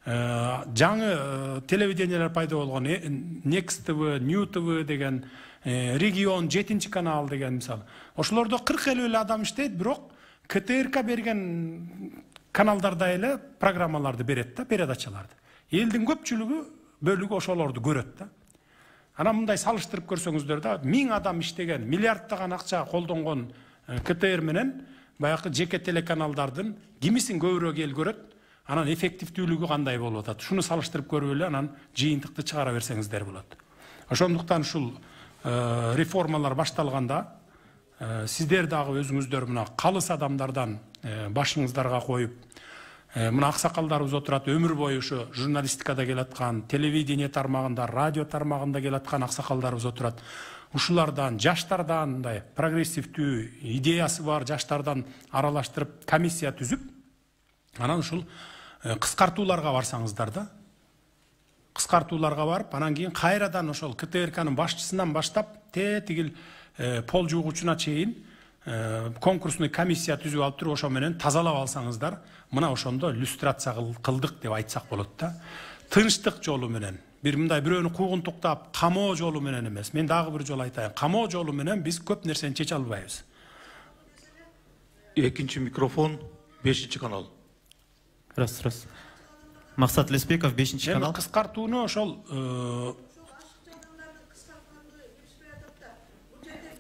S2: Жаңы телевидениялар пайда болгон Next TV, New TV деген, Регион 7-чи канал деген мисалы. Ошолордо 40-50 эле адам иштейт, бирок КТРК берген каналдарда эле программаларды берет да, передачаларды. Элдин көпчүлүгү бөлүгү ошолорду көрөт да. Анан мындай салыштырып көрсөңүздөр да, 1000 адам иштеген, миллиарддаган акча колдонгон КТР менен баягы жеке телеканалдардын кимисин көбүрөөк эл көрөт, анан эффективдүүлүгү кандай болуп атат. Шуну салыштырып көрүп эле анан жыйынтыкты чыгара берсеңиздер болот. Ошондуктан ушул реформалар башталганда сиздер дагы өзүңүздөр мына калыс адамдардан башыңыздарга коюп, мына аксакалдарыбыз отурат, өмүр бою ушу журналистикада келаткан, телевидение тармагында, радио тармагында келаткан аксакалдарыбыз отурат. Ушулардан, жаштардан мындай прогрессивдүү идеясы бар жаштардан аралаштырып комиссия түзүп, анан ушул кыскартууларга барсаңыздар да. Кыскартууларга барып, анан кийин кайрадан ошол КТРКнын башчысынан баштап тетигил пол жуугучуна чейин конкурсный комиссия түзүп алып туруп, ошо менен тазалап алсаңыздар, мына ошондо иллюстрация кылдык деп айтсак болот да. Тынчтык жолу менен, бир мындай бирөөнү куугунтуктап, камоо жолу менен эмес. Мен дагы бир жолу айтайын, камоо жолу менен биз көп нерсени чече албайбыз.
S1: Экинчи микрофон, 5-чи канал.
S4: Раз. Максат Леспеков, 5-чи канал.
S2: Кыскартууну ошол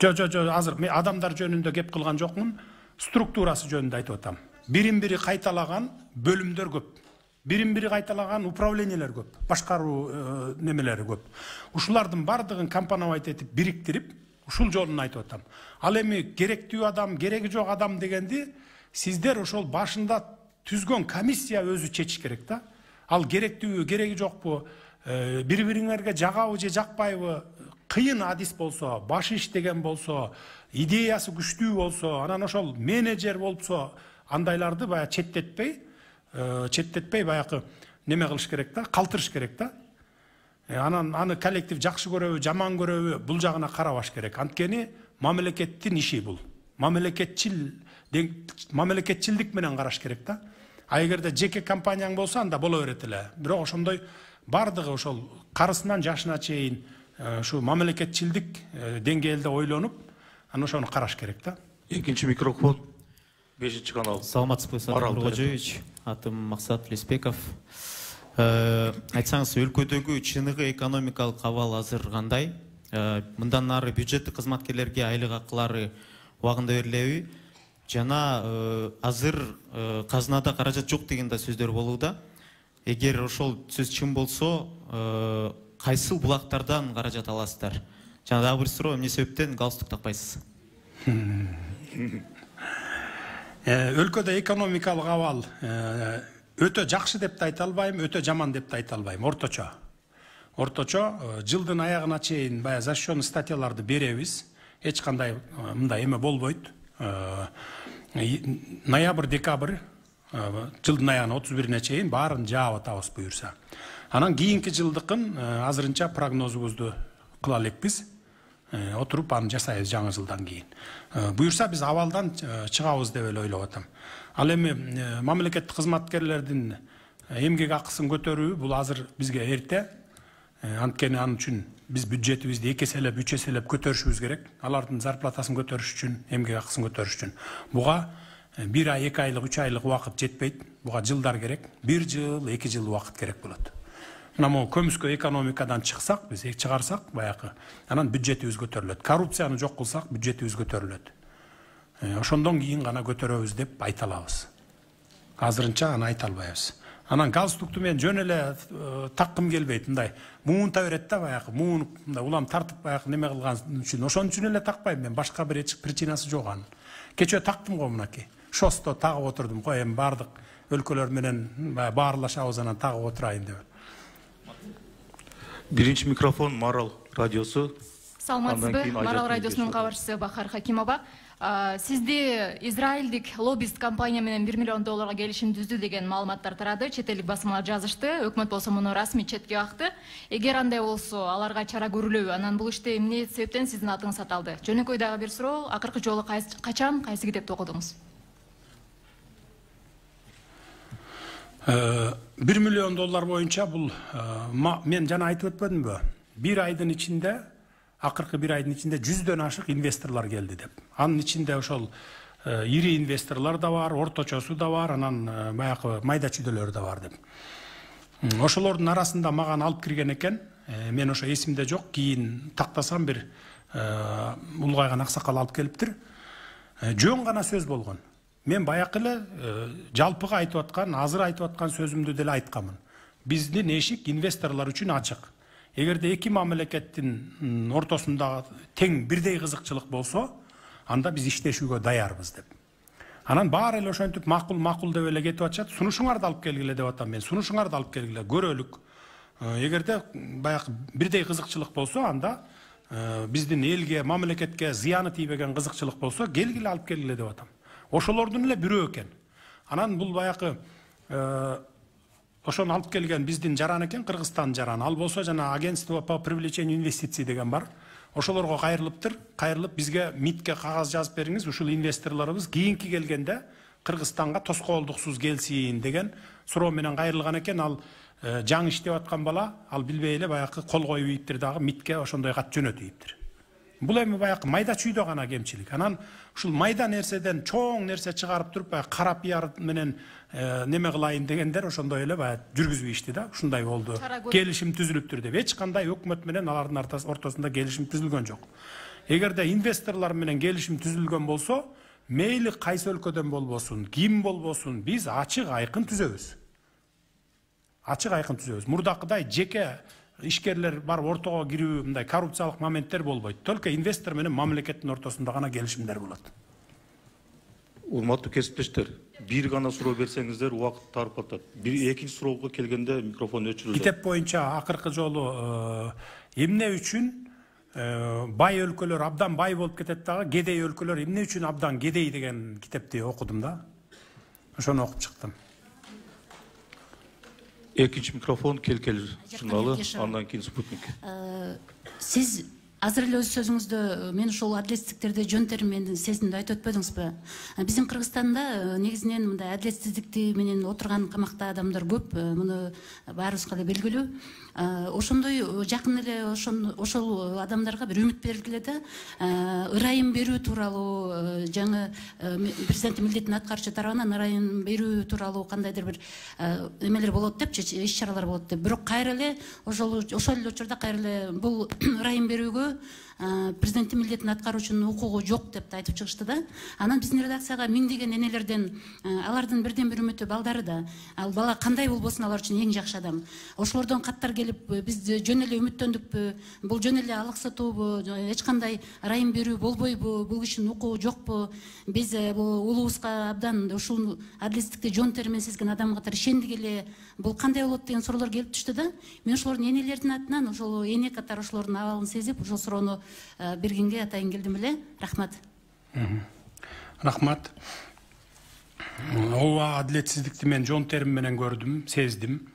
S2: азыр мен адамдар жөнүндө кеп кылган жокмун, структурасы жөнүндө айтып атам. Бирин-бири кайталаган бөлүмдөр көп. Бирин-бири кайталаган управлениелер көп, башкаруу немелери көп. Ушулардын бардыгын компоновать этип, бириктирип, ушул жолун айтып атам. Ал эми керектүү адам, кереги жок адам дегенди сиздер ошол башында түзгөн комиссия өзү чечиш керек да. Ал керектүүбү, кереги жокпу, бири-бириңерге жагабы же жакпайбы, кыйын адис болсо, башы иштеген болсо, идеясы күчтүү болсо, анан ошол менеджер болсо, андайларды баягы четтетпей баягы неме кылыш керек да, калтырыш керек да. Анан аны коллектив жакшы көрөбү, жаман көрөбү, бул жагына карабаш керек. Анткени мамлекеттин иши бул. Мамлекетчилдик менен караш керек да. А эгерде жеке компанияң болсо, анда боло берет эле. Бирок ошондой бардыгы ошол карысынан жашына чейин ушу мамлекетчилдик деңгээлде ойлонуп, анан ошону караш керек да.
S1: Экинчи микрофон, 5-чи канал.
S4: Саламатсызбы, Садыр Нургожоевич. Атым Максат Леспеков. Айтсаңыз, өлкөдөгү чыныгы экономикалык абал азыр кандай? Мындан нары бюджеттик кызматкерлерге айлык акылары убагында берилеби? Жана азыр казынада каражат жок деген да сөздөр болууда. Эгер ошол сөз чын болсо, кайсыл булактардан каражат аласыздар? Жана дагы бир суроо, эмне себептен галстук такпайсыз?
S2: Өлкөдө экономикалык абал өтө жакшы деп да айта албайм, өтө жаман деп да айта албайм, орточо. Орточо жылдын аягына чейин баягы защищенный статьяларды беребиз. Эч кандай мындай эме болбойт. Ноябрь, декабрь жылдын аягына 31-ине чейин баарын жаап атабыз буюрса. Анан кийинки жылдыкын азырынча прогнозубузду кыла элекпиз. Отуруп аны жасайбыз жаңы жылдан кийин. Буюрса биз абалдан чыгабыз деп эле ойлоп атам. Ал эми мамлекеттик кызматкерлердин эмгек акысын көтөрүү бул азыр бизге эрте. Анткени анын үчүн биз бюджетибизди 2 эселеп, 3 эселеп көтөрүшүбүз керек. Алардын зарплатасын көтөрүш үчүн, эмгек акысын көтөрүш үчүн. Буга 1 ай, 2 айлык, 3 айлык убакыт жетпейт. Буга жылдар керек. 1 жыл, 2 жыл убакыт керек болот. Мына көмүскө экономикадан чыксак, биз чыгарсак баягы, анан бюджетибиз көтөрүлөт. Коррупцияны жок кылсак, бюджетибиз көтөрүлөт. Ошондон кийин гана көтөрөбүз деп айта алабыз. Азырынча аны айта албайбыз. Анан галстукту мен жөн эле таккым келбейт, мындай муунта берет да баягы, муун мындай улам тартып баягы неме кылган үчүн, ошон үчүн эле такпайм мен, башка бир причинасы жок анын. Кечээ тактым го мынакей. Шосто тагып отурдум, кой эми бардык өлкөлөр менен баарлашабыз, анан тагып отурайын деп.
S1: Биринчи микрофон, Марал радиосу.
S22: Саламатсызбы, Марал радиосунун кабарчысы Бахар Хакимова. Сизде израилдик лоббист компания менен $1 миллион келишим түздү деген маалыматтар тарады, чет элдик басмалар жазышты, өкмөт болсо муну расмий четке какты. Эгер андай болсо, аларга чара көрүлөбү? Анан бул иште эмне себептен сиздин атыңыз аталды? Жөнөкөй дагы бир суроо, акыркы жолу качан, кайсы китепти окудуңуз?
S2: $1 миллион боюнча бул мен жана айтып өтпөдүмбү? Bir айдын ичинде, акыркы bir айдын ичинде 100дөн ашык инвесторлор келди деп. Анын ичинде ошол ири инвесторлор да бар, орточосу да бар, анан баягы майда чүйдөлөр да бар деп. Ошолордун арасында маган алып кирген экен. Мен ошо эсимде жок. Кийин тактасам бир улгайган аксакал алып келиптир. Жөн гана сөз болгон. Мен баякы эле жалпыга айтып аткан, азыр айтып аткан сөзүмдү деле айтканмын. Биздин эшик инвесторлор үчүн ачык. Эгерде эки мамлекеттин ортосунда тең бирдей кызыкчылык болсо, анда биз иштешүүгө даярбыз деп. Анан баары эле ошентип макул деп эле кетип атышат. Сунушуңарды алып келгиле деп атам мен. Сунушуңарды алып келгиле, көрөлүк. Эгерде баягы бирдей кызыкчылык болсо, анда биздин элге, мамлекетке зыяны тийбеген кызыкчылык болсо, келгиле алып келгиле деп атам. Ошолордун эле бирөө экен. Анан бул баягы ошону алып келген биздин жаран экен, Кыргызстан жараны. Ал болсо жана агентство по привлечению инвестиций деген бар. Ошолорго кайрылыптыр. Кайрылып бизге МИДке кагаз жазып бериңиз, ушул инвесторлорубуз кийинки келгенде Кыргызстанга тоскоолдуксуз келсин деген суроо менен кайрылган экен. Ал жаңы иштеп аткан бала, ал билбей эле баягы кол коюп ийиптир дагы МИДке ошондой кат жөнөтүп ийиптир. Бул эми баягы майда чүйдө гана кемчилик. Анан ушул майда нерседен чоң нерсе чыгарып туруп, баягы кара пиар менен неме кылайын дегендер ошондой эле баягы жүргүзбөй ишти да. Ушундай болду. Келишим түзүлүптүр деп. Эч кандай өкмөт менен алардын ортосунда келишим түзүлгөн жок. Эгерде инвесторлор менен келишим түзүлгөн болсо, мейли кайсы өлкөдөн болбосун, ким болбосун, биз ачык айкын түзөбүз. Ачык айкын түзөбүз. Мурдакыдай жеке ишкерлер бар ортого кирүү, мындай коррупциялык моменттер болбойт. Только инвестор менен мамлекеттин ортосунда гана келишимдер болот.
S1: Урматтуу кесиптештер, бир гана суроо берсеңиздер убакыт тарып атат. Экинчи суроого келгенде микрофон өчүрүлөт.
S2: Китеп боюнча акыркы жолу эмне үчүн бай өлкөлөр абдан бай болуп кетет дагы, кедей өлкөлөр эмне үчүн абдан кедей деген китепти окудум да. Ошону окуп чыктым.
S1: Экинчи микрофон келкел журналы, андан кийин спутник.
S5: Сиз азыр эле өз сөзүңүздө мен ошол адилетсиздиктерди жөн термин сезимде айтып өтпөдүңүзбү? Биздин Кыргызстанда негизинен мындай адилетсиздикти менен отырган камакта адамдар көп, муну баарыбызга да белгилүү. Ошондой жакын эле ошол адамдарга бир үмүт берилгиле да, ырайым берүү тууралуу, жаңы президенттин милдетин аткаруучу тарабынан ырайым берүү тууралуу кандайдыр бир эмелер болот деп, иш чаралар болот деп. Бирок кайра эле ошол эле учурда кайра эле бул ырайым берүүгө президенттин милдетин аткаруучунун укугу жок деп айтып чыгышты да. Анан биздин редакцияга миңдеген энелерден, алардын бирден бир үмүтү балдары да. Ал бала кандай болбосун алар үчүн эң жакшы адам. Ошолордон каттар келип, биз жөн эле үмүттөндүкпү, бул жөн эле алыксатуубу, эч кандай ырайым берүү болбойбу, бул кишинин укугу жокпу, биз бул улубузга абдан ушул адилетсиздикти жон термен сезген адам катары ишендик эле, бул кандай болот деген суроолор келип түштү да. Мен ошолордун энелердин атынан, ошол эне катары ошолордун абалын сезип, ошол суроону бергенге атайын келдим эле. Рахмат.
S2: Рахмат. Ооба адилетсиздикти мен жон терим менен көрдүм, сездим.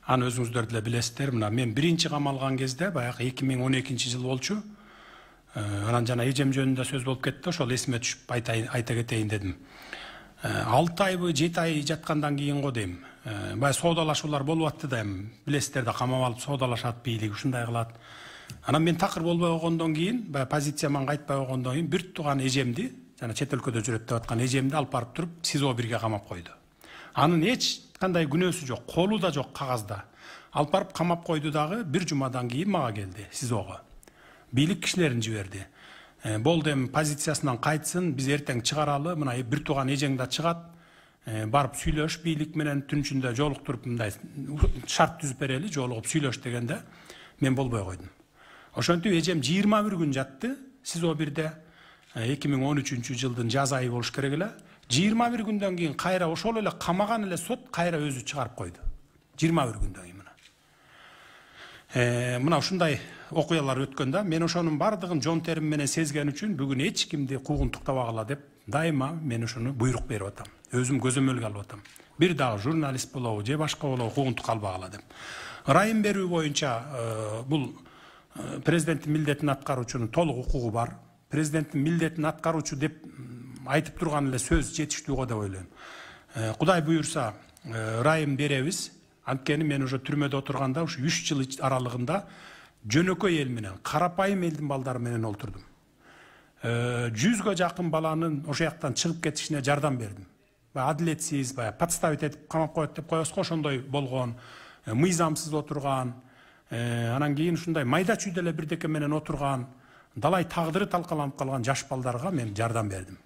S2: Аны өзүңүздөр деле билесиздер. Мына мен биринчи камалган кезде баягы 2012-жыл болчу. Анан жана эжем жөнүндө сөз болуп кетти, ошол эсиме түшүп айта кетейин дедим. 6 айбы 7 ай жаткандан кийин го дейм. Бай соодалашуулар болуп атты да, билесиздер да, камап алып соодалашат, бийлик ушундай кылат. Анан мен такыр болбой койгондон кийин, бай позицияман кайтпай койгондон кийин бир тууган эжемди, жана чет өлкөдө жүрөт деп аткан эжемди алып барып туруп СИЗО 1ге камап койду. Анын эч кандай күнөөсү жок, колу да жок кагазда. Алып барып камап койду дагы, бир жумадан кийин мага келди СИЗОго. Бийлик кишилерин жиберди. Болду эми позициясынан кайтсын, биз эртең чыгаралы, мына бир тууган эжең да чыгат. Барып сүйлөш бийлик менен түн ичинде жолуктуруп мындай шарт түзүп берели, жолугуп сүйлөш дегенде мен болбой койдум. Ошентип эжем 21 күн жатты СИЗО 1де. 2013-жылдын жаз айы болуш керек эле. 21 күндөн кийин кайра ошол эле камаган эле сот кайра өзү чыгарып койду. 21 күндөн кийин мына ушундай окуялар өткөн да. Мен ошонун бардыгын жон терим менен сезген үчүн бүгүн эч кимди куугунтуктабагыла деп дайыма мен ошону буйрук берип атам. Өзүм көзөмөлгө алып атам. Бир дагы журналист болобу же башка болобу куугунтук албагыла деп. Ырайым берүү боюнча бул президенттин милдетин аткаруучунун толук укугу бар. Президенттин милдетин аткаруучу деп айтып турган эле сөз жетиштүү го деп ойлойм. Кудай буюрса ырайым беребиз. Анткени мен уже түрмөдө отурганда ушу 3 жыл аралыгында жөнөкөй эл менен, карапайым элдин балдары менен олтурдум. 100гө жакын баланын ошол жактан чыгып кетишине жардам бердим. Адилетсиз, подставить этип камап коет деп коебузго, ошондой болгон. мыйзамсыз отурган, анан кийин ушундай майда чүйдө эле бирдеке менен отурган, далай тагдыры талкаланып калган жаш балдарга мен жардам бердим.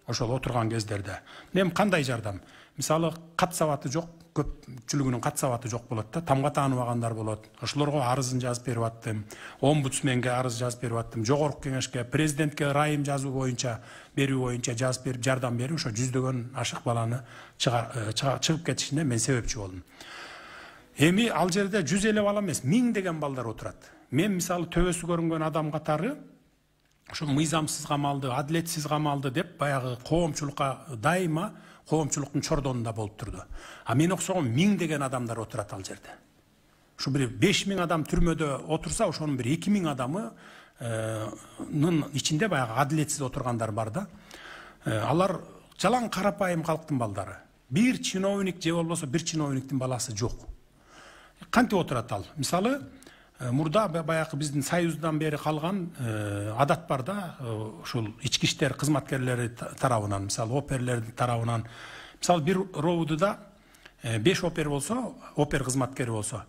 S2: Ошол отурган кездерде. Мен кандай жардам? Мисалы кат сабаты жок, көпчүлүгүнүн кат сабаты жок болот да, тамга тааныбагандар болот. Ошолорго арызын жазып берип аттым, омбудсменге арыз жазып берип аттым, жогорку кеңешке, президентке ырайым жазуу боюнча, берүү боюнча жазып берип, жардам берип, ошо жүздөгөн ашык баланы чыгып кетишине мен себепчи болдум. Эми ал жерде 150 бала эмес, 1000 деген балдар отурат. Мен мисалы төбөсү көрүнгөн адам катары ошо мыйзамсыз камалды, адилетсиз камалды деп баягы коомчулукка дайыма коомчулуктун чордонунда болуп турду. А мен оксогон 1000 деген адамдар отурат ал жерде. Ушу бир 5000 адам түрмөдө отурса, ошонун бир 2000 адамынын ичинде баягы адилетсиз отургандар бар да. Алар жалаң карапайым калктын балдары. Бир чиновник же болбосо бир чиновниктин баласы жок. Кантип отурат ал? Мисалы, мурда баягы биздин союздан бери калган адат бар да, ушул ички иштер кызматкерлери тарабынан, мисалы оперлердин тарабынан, мисалы бир роудуда 5 опер болсо, опер кызматкери болсо,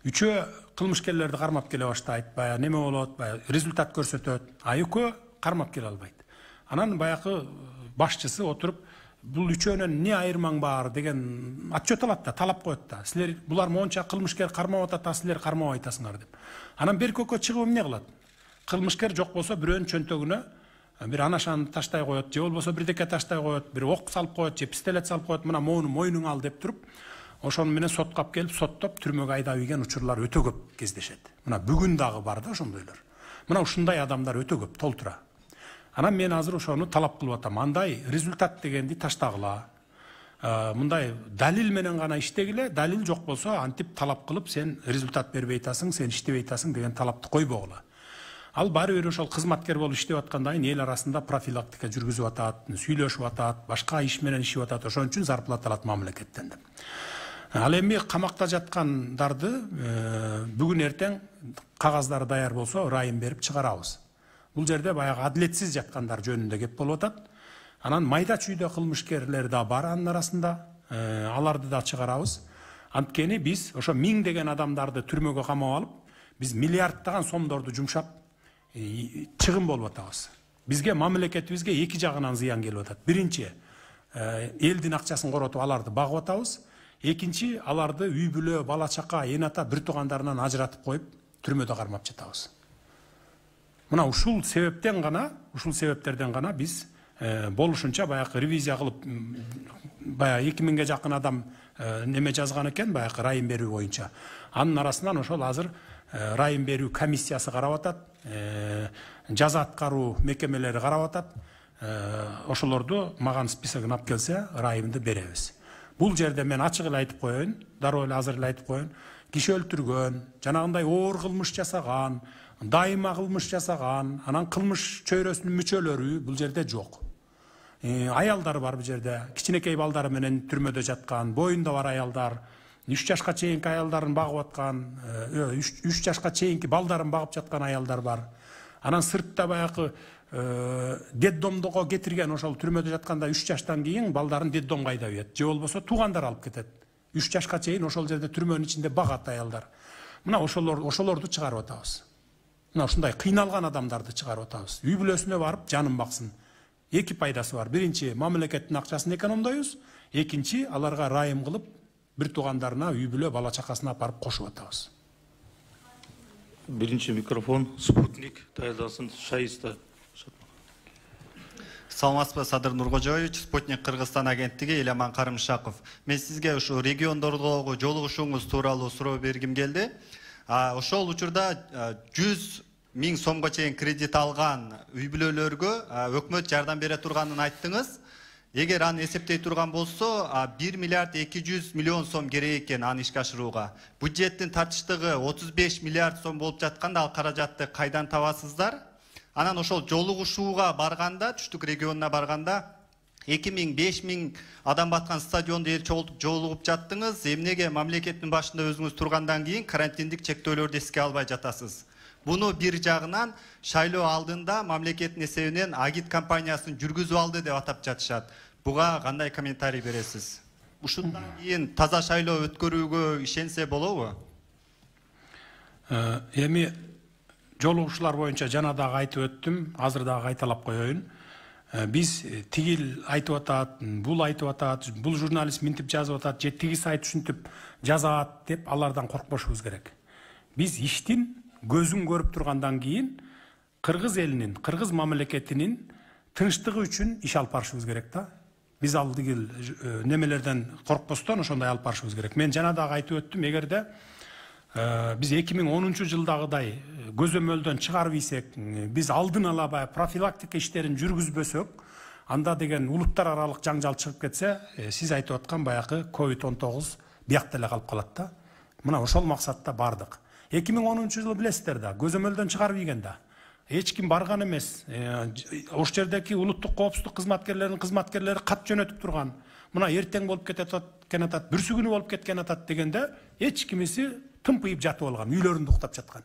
S2: 3 кылмышкерлерди кармап келе баштайт, баягы неме болот, баягы результат көрсөтөт, а 2 кармап келе албайт. Анан баягы башчысы отуруп, бул үчөөнөн не айырмаң бар деген отчет алат да, талап коет да. Силер булар монча кылмышкер кармап атат, силер кармабай атасыңар деп. Анан бер көккө чыгып эмне кылат? Кылмышкер жок болсо бирөөнүн чөнтөгүнө бир анашаны таштай коет, же болбосо бирдеке таштай коет, бир ок салып коет, же пистолет салып коет, мына моуну мойнуңа ал деп туруп, ошону менен сотко алып келип, соттоп түрмөгө айдап ийген учурлар өтө көп кездешет. Мына бүгүн дагы бар да ошондойлор. Мына ушундай адамдар өтө көп, толтура. Анан мен азыр ошону талап кылып атам. Андай результат дегенди таштагыла. Мындай далил менен гана иштегиле, далил жок болсо антип талап кылып, сен результат бербей атасың, сен иштебей атасың деген талапты койбогула. Ал баары бир ошол кызматкер болуп иштеп аткандан кийин эл арасында профилактика жүргүзүп атат, сүйлөшүп атат, башка иш менен ишип атат, ошон үчүн зарплата алат мамлекеттен деп. Ал эми камакта жаткандарды бүгүн эртең кагаздары даяр болсо ырайым берип чыгарабыз. Бул жерде баягы адилетсиз жаткандар жөнүндө кеп болуп атат. Анан майда чүйдө кылмышкерлер да бар анын арасында, аларды да чыгарабыз. Анткени биз ошо 1000 деген адамдарды түрмөгө камап алып, биз миллиарддаган сомдорду жумшап чыгым болуп атабыз. Бизге мамлекетибизге эки жагынан зыян келип атат. Биринчи, элдин акчасын коротуп аларды багып атабыз. Экинчи, аларды үй бүлө, бала чака, эн ата, бир туугандарынан ажыратып коюп, түрмөдө кармап жатабыз. Мына ушул себептерден гана биз болушунча баягы ревизия кылып, баягы 2000ге жакын адам неме жазган экен, баягы ырайым берүү боюнча. Анын арасынан ошол азыр ырайым берүү комиссиясы карап атат, жаза аткаруу мекемелери карап атат. Ошолорду маган списогун алып келсе, ырайымды беребиз. Бул жерде мен ачык эле айтып коеюн, дароо эле азыр эле айтып коеюн. Киши өлтүргөн, жанагындай оор кылмыш жасаган, дайыма кылмыш жасаган, анан кылмыш чөйрөсүнүн мүчөлөрү бул жерде жок. Аялдар бар бул жерде, кичинекей балдары менен түрмөдө жаткан, боюнда бар аялдар, 3 жашка чейинки аялдарын багып аткан, 3 жашка чейинки балдарын багып жаткан аялдар бар. Анан сыртта баягы детдомдого кетирген, ошол түрмөдө жатканда 3 жаштан кийин балдарын детдомго айдап ийет, же болбосо туугандар алып кетет. 3 жашка чейин ошол жерде түрмөнүн ичинде багат аялдар. Мына ошолорду чыгарып атабыз. Мына ушундай кыйналган адамдарды чыгарып атабыз. Үй бүлөсүнө барып жанын баксын. Эки пайдасы бар. Биринчи, мамлекеттин акчасын экономдойбуз. Экинчи, аларга ырайым кылып, бир туугандарына үй бүлө, бала чакасына барып кошуп атабыз.
S1: Биринчи микрофон Спутник даярдасын Шайыста.
S8: Саламатсызбы, Садыр Нуркожоевич, Спутник Кыргызстан агенттиги, Иламан Карымшаков. Мен сизге ушу региондордогу жолугушууңуз тууралуу суроо бергим келди. Ошол учурда 100 000 сомго чейин кредит алган үй бүлөлөргө өкмөт жардам бере турганын айттыңыз. Эгер аны эсептей турган болсо, 1 миллиард 200 миллион сом керек экен аны ишке ашырууга. Бюджеттин тартыштыгы 35 миллиард сом болуп жатканда, ал каражатты кайдан табасыздар? Анан ошол жолугушууга барганда, түштүк регионуна барганда 2000-5000 адам баткан стадионду эл жолугуп жаттыңыз. Эмнеге мамлекеттин башында өзүңүз тургандан кийин карантиндик чектөөлөрдү эске албай жатасыз? Буну бир жагынан шайлоо алдында мамлекеттин эсебинен агит кампаниясын жүргүзүп алды деп атап жатышат. Буга кандай комментарий бересиз? ушундан кийин таза шайлоо өткөрүүгө ишенсе болобу?
S2: Эми жолугушуулар боюнча жана дагы айтып өттүм, азыр дагы кайталап коеюн. Биз тигил айтып атат, бул айтып атат, бул журналист минтип жазып атат, же тиги сайт ушинтип жазат деп алардан коркпошубуз керек. Биз иштин көзүн көрүп тургандан кийин кыргыз элинин, кыргыз мамлекетинин тынчтыгы үчүн иш алып барышыбыз керек да. Биз ал тигил немелерден коркпостон ошондой алып барышыбыз керек. Мен жана дагы айтып өттүм, эгерде биз 2010-жылдагыдай көзөмөлдөн чыгарып ийсек, биз алдын ала профилактика иштерин жүргүзбөсөк, анда деген улуттар аралык жаңжал чыгып кетсе, сиз айтып аткан баягы COVID-19 биякта эле калып калат да. Мына ошол максатта бардык. 2010-жылы билесиздер да, көзөмөлдөн чыгарып ийген да. Эч ким барган эмес. Ош жердеки улуттук коопсуздук кызматкерлери кат жөнөтүп турган. Мына эртең болуп кеткен атат, бүрсү күнү болуп кеткен атат дегенде, эч кимиси тымпыйып жатып алган, үйлөрүндө уктап жаткан.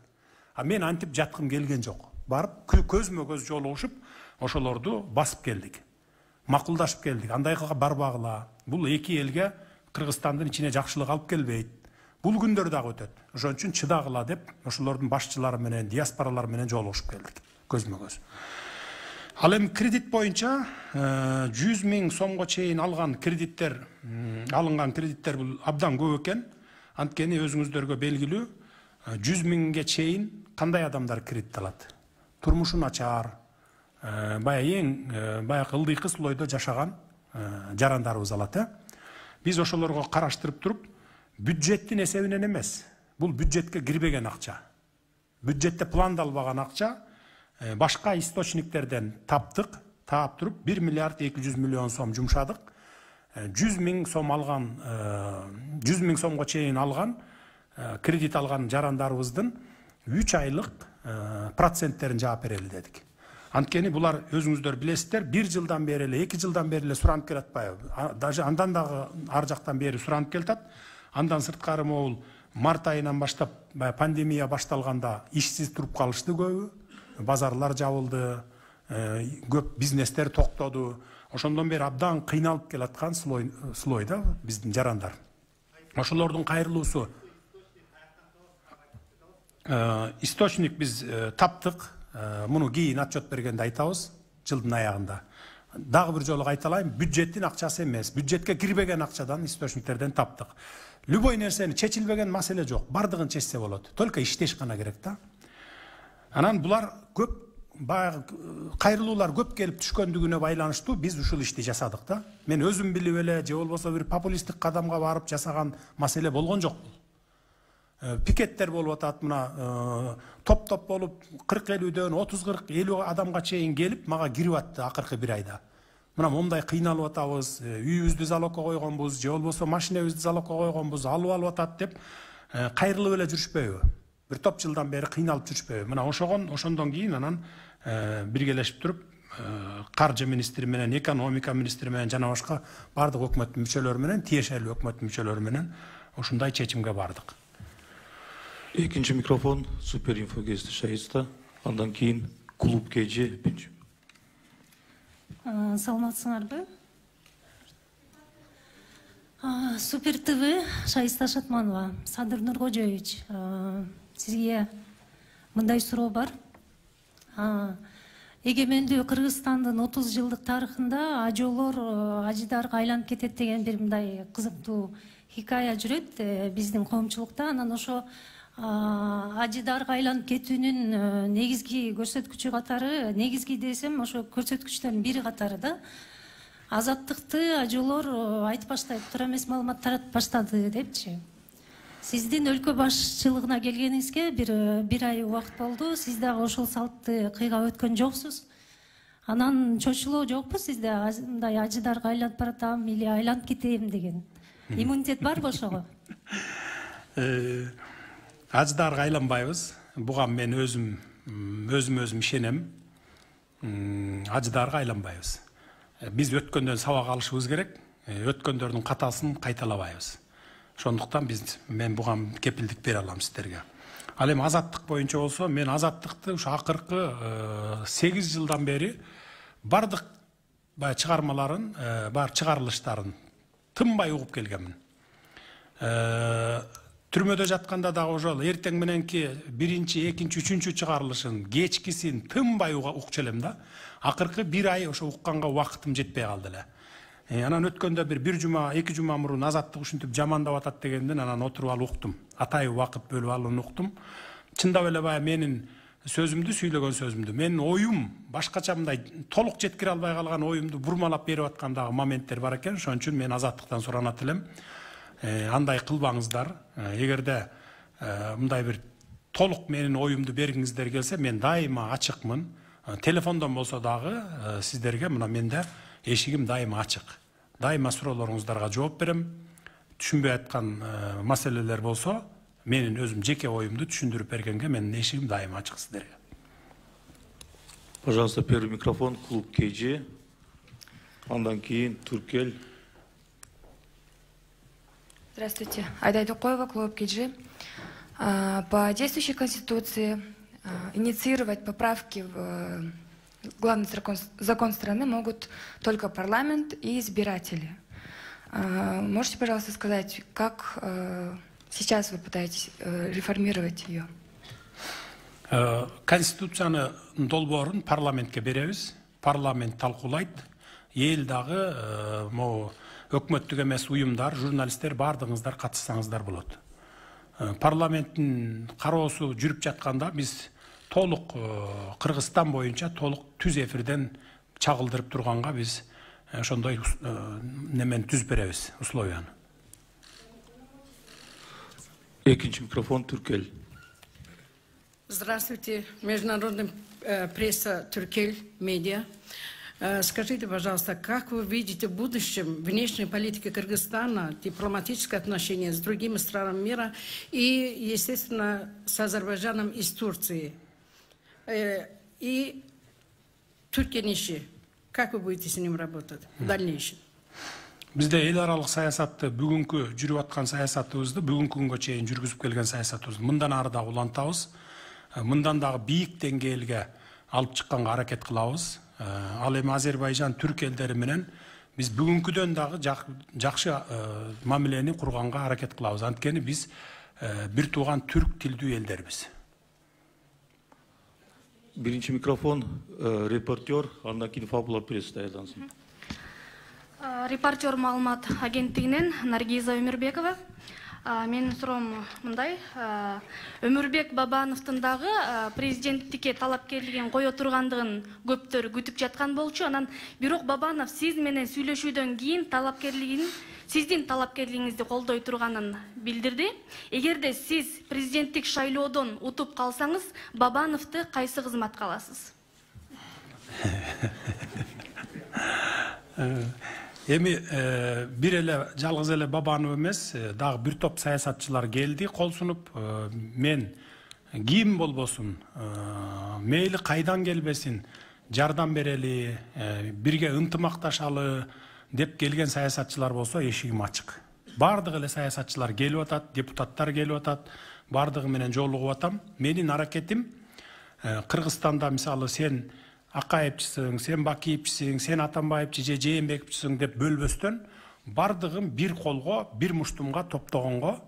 S2: Мен антип жаткым келген жок. Барып көзмө көз жолугушуп, ошолорду басып келдик. Макулдашып келдик. Андайга барбагыла. Бул эки элге Кыргызстандын ичине жакшылык алып келбейт. Бул күндөр дагы өтөт. Ошон үчүн чыдагыла деп, ошолордун башчылары менен, диаспоралар менен жолугушуп келдик. Көзмө көз. Ал эми кредит боюнча 100 000 сомго чейин алынган кредиттер бул абдан көп экен. Анткени өзүңүздөргө белгилүү, 100 000ге чейин кандай адамдар кредит алат? Турмушу начар, баягы ылдыйкы слойдо жашаган жарандарыбыз алат. Биз ошолорго караштырып туруп, бюджеттин эсебинен эмес, бул бюджетке кирбеген акча. Бюджетте пландалбаган акча башка источниктерден таап туруп 1 миллиард 200 миллион сом жумшадык. 100 000 сом алган, 100 000 сомго чейин алган кредит алган жарандарыбыздын 3 айлык проценттерин жаап берели дедик. Анткени булар өзүңүздөр билесиздер, 1 жылдан бери эле, 2 жылдан бери эле суранып келатпайбы? Даже андан дагы ар жактан бери суранып келатат. Андан сырткары могул март айынан баштап пандемия башталганда ишсиз туруп калышты көбү. Базарлар жабылды, көп бизнестер токтоду. Ошондон бери абдан кыйналып келаткан слойда биздин жарандар. Ошолордун кайрылуусу источник биз таптык. Муну кийин отчет бергенде айтабыз, жылдын аягында. Дагы бир жолу кайталайм, бюджеттин акчасы эмес, бюджетке кирбеген акчадан источниктерден таптык. Любой нерсени чечилбеген маселе жок, бардыгын чечсе болот. Только иштеш гана керек да. Анан булар көп кайрылуулар көп келип түшкөндүгүнө байланыштуу биз ушул ишти жасадык да. Мен өзүм билип эле же болбосо бир популисттик кадамга барып жасаган маселе болгон жок. Пикеттер болуп атат, мына топ болуп 40-50дөн 30-40-50 адамга чейин келип мага кирип атты акыркы бир айда. Мына момундай кыйналып атабыз, үйүбүздү залогко койгонбуз, же болбосо машинебизди залогко койгонбуз, алып атат деп кайрылып эле жүрүшпөйбү? Bir топ жылдан бери кыйналып жүрүшпөйбү? Мына ошондон кийин анан биргелешип туруп каржы министри менен, экономика министри менен жана башка бардык өкмөттүн мүчөлөрү менен, тиешелүү өкмөттүн мүчөлөрү менен ушундай чечимге бардык.
S1: Экинчи микрофон Суперинфо Гезити Шаиста, андан кийин клуб КЖ.
S6: Саламатсыңарбы? Супер ТВ, Шаиста Шатманова, Садыр Нуркожоевич, сизге мындай суроо бар. Эгемендүү Кыргызстандын 30 жылдык тарыхында ажоолор ажыдарга айланып кетет деген бир мындай кызыктуу хикая жүрөт биздин коомчулукта. Анан ошо ажыдарга айланып кетүүнүн негизги көрсөткүчү катары, негизги десем ошо көрсөткүчтөрдүн бири катары да азаттыкты ажоолор айтып баштайт, туура эмес маалымат таратып баштады депчи. Сиздин өлкө башчылыгына келгениңизге бир ай убакыт болду. Сиз дагы ошол салтты кыйгап өткөн жоксуз. Анан чочулоо жокпу сизде? Мындай ажыдарга айланып баратам или айланып кетем деген. Иммунитет барбы ошого?
S2: Ажыдарга айланбайбыз. Буга мен өзүм ишенем. Ажыдарга айланбайбыз. Биз өткөндөн сабак алышыбыз керек. Өткөндөрдүн катасын кайталабайбыз. Ошондуктан мен буга кепилдик бере алам сиздерге. Ал эми азаттык боюнча болсо, мен азаттыкты ушу акыркы 8 жылдан бери бардык чыгармаларын, бар чыгарылыштарын тынбай угуп келгенмин. Түрмөдө жатканда дагы ошол эртең мененки 1-чи, 2-чи, 3-чү чыгарылышын, кечкисин тынбай укчу элем да. Акыркы 1 ай ошо укканга убакытым жетпей калды эле. Анан өткөндө бир жума, 2 жума мурун азаттык ушинтип жамандап атат дегенден анан отуруп алып уктум. Атайы убакыт бөлүп алып уктум. Чындап эле баягы менин сөзүмдү, сүйлөгөн сөзүмдү, менин оюм башкача мындай толук жеткире албай калган оюмду бурмалап берип аткандагы моменттер бар экен. Ошон үчүн мен азаттыктан суранат элем. Андай кылбаңыздар. Эгерде мындай бир толук менин оюмду бергиңиздер келсе, мен дайыма ачыкмын. Телефондон болсо дагы сиздерге мына менде эшигим дайыма ачык. Дайыма суроолоруңуздарга жооп берем. Түшүнбөй аткан маселелер болсо, менин өзүм жеке оюмду түшүндүрүп бергенге менин эшигим дайыма ачык сиздерге.
S1: Пожалуйста, первый микрофон, клуб КЖ. Андан кийин Туркел.
S18: Здравствуйте. Айдай Токоева, клуб КЖ. По действующей Конституции инициировать поправки в главный закон страны могут только парламент и избиратели. Можете, пожалуйста, сказать, как сейчас вы пытаетесь реформировать ее?
S2: Конституцияны долбоорун парламентке беребиз. Парламент талкуулайт. Эл дагы өкмөттүк эмес уюмдар, журналисттер бардыгыңыздар катышсаңыздар болот. Парламенттин кароосу жүрүп жатканда биз толук Кыргызстан боюнча толук түз эфирден чагылдырып турганга биз ошондой немен түз беребиз, условияны.
S1: Экинчи микрофон, Туркел.
S9: Здравствуйте, международная пресса Туркель, медиа. Скажите, пожалуйста, как вы видите в будущем внешней политики Кыргызстана, дипломатические отношения с другими странами мира и, естественно, с Азербайджаном и с Турцией? И Туркениши, как вы будете с ним работать в дальнейшем?
S2: Бизде эл аралык саясатты бүгүнкү жүрүп аткан саясатыбызды бүгүнкү күнгө чейин жүргүзүп келген саясатыбызды мындан ары да улантабыз. Мындан дагы бийик деңгээлге алып чыкканга аракет кылабыз. Ал эми Азербайжан, Түрк элдери менен биз бүгүнкүдөн дагы жакшы мамилени курганга аракет кылабыз. Анткени биз бир тууган түрк тилдүү элдербиз.
S1: Биринчи микрофон, репортер, андан кийин Фабула пресс даярдансын.
S10: Репортер маалымат агенттигинен Наргиза Өмүрбекова. Менин суроом мындай, Өмүрбек Бабановдун дагы президенттикке талапкерлигин кое тургандыгын көптөр күтүп жаткан болчу. Анан бирок Бабанов сиз менен сүйлөшүүдөн кийин сиздин талапкерлигиңизди колдой турганын билдирди. Эгерде сиз президенттик шайлоодон утуп калсаңыз, Бабановду кайсы кызматка аласыз?
S2: Эми бир эле жалгыз эле Бабанов эмес, дагы бир топ саясатчылар келди, кол сунуп, мен ким болбосун, мейли кайдан келбесин, жардам берели, бирге ынтымакташалы деп келген саясатчылар болсо эшигим ачык. Бардык эле саясатчылар келип атат, депутаттар келип атат, бардыгы менен жолугуп атам. Менин аракетим Кыргызстанда мисалы сен Акаевчисиң, сен Бакиевчисиң, сен Атамбаевчи же Жээнбековчисиң деп бөлбөстөн бардыгын бир колго, бир муштумга топтогонго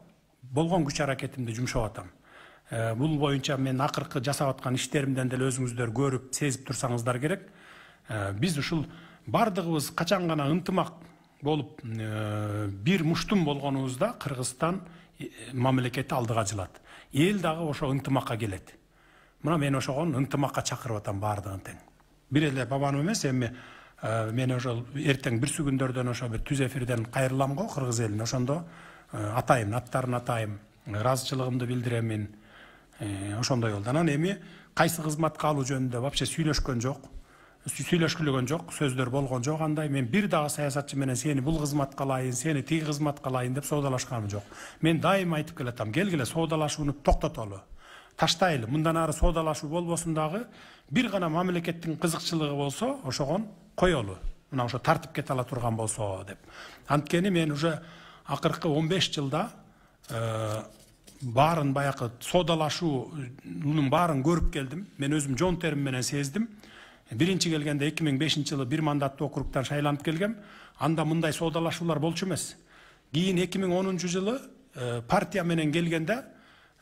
S2: болгон күч аракетимди жумшап атам. Бул боюнча мен акыркы жасап аткан иштеримден деле өзүңүздөр көрүп, сезип турсаңыздар керек. Биз ушул бардыгыбыз качан гана ынтымак болуп бир муштум болгонубузда Кыргызстан мамлекети алдыга жылат. Эл дагы ошо ынтымакка келет. Мына мен ошогон ынтымакка чакырып атам бардыгын тең. Бир эле Бабанов эмес, эми мен ошол эртең бир күндөрдөн ошо бир түз эфирден кайрылам го кыргыз элине. Ошондо атайын, аттарын атайым, ыраазычылыгымды билдиремин. Ошондой болду. Анан эми кайсы кызматка алуу жөнүндө вообще сүйлөшкөн жок. Сүйлөшкүлөгөн жок, сөздөр болгон жок андай. Мен бир дагы саясатчы менен сени бул кызматка алайын, сени тиги кызматка алайын деп соодалашканым жок. Мен дайыма айтып келатам, келгиле соодалашууну токтотолу. Таштайлы, мындан ары соодалашуу болбосун дагы, бир гана мамлекеттин кызыкчылыгы болсо, ошогон коелу. Мына ошо тартып кете ала турган болсо деп. Анткени мен уже акыркы 15 жылда баарын баякы соодалашуунун баарын көрүп келдим. Мен өзүм жон терим менен сездим. Биринчи келгенде 2005-жылы бир мандаттуу округтан шайланып келгем. Анда мындай соодалашуулар болчу эмес. Кийин 2010-жылы партия менен келгенде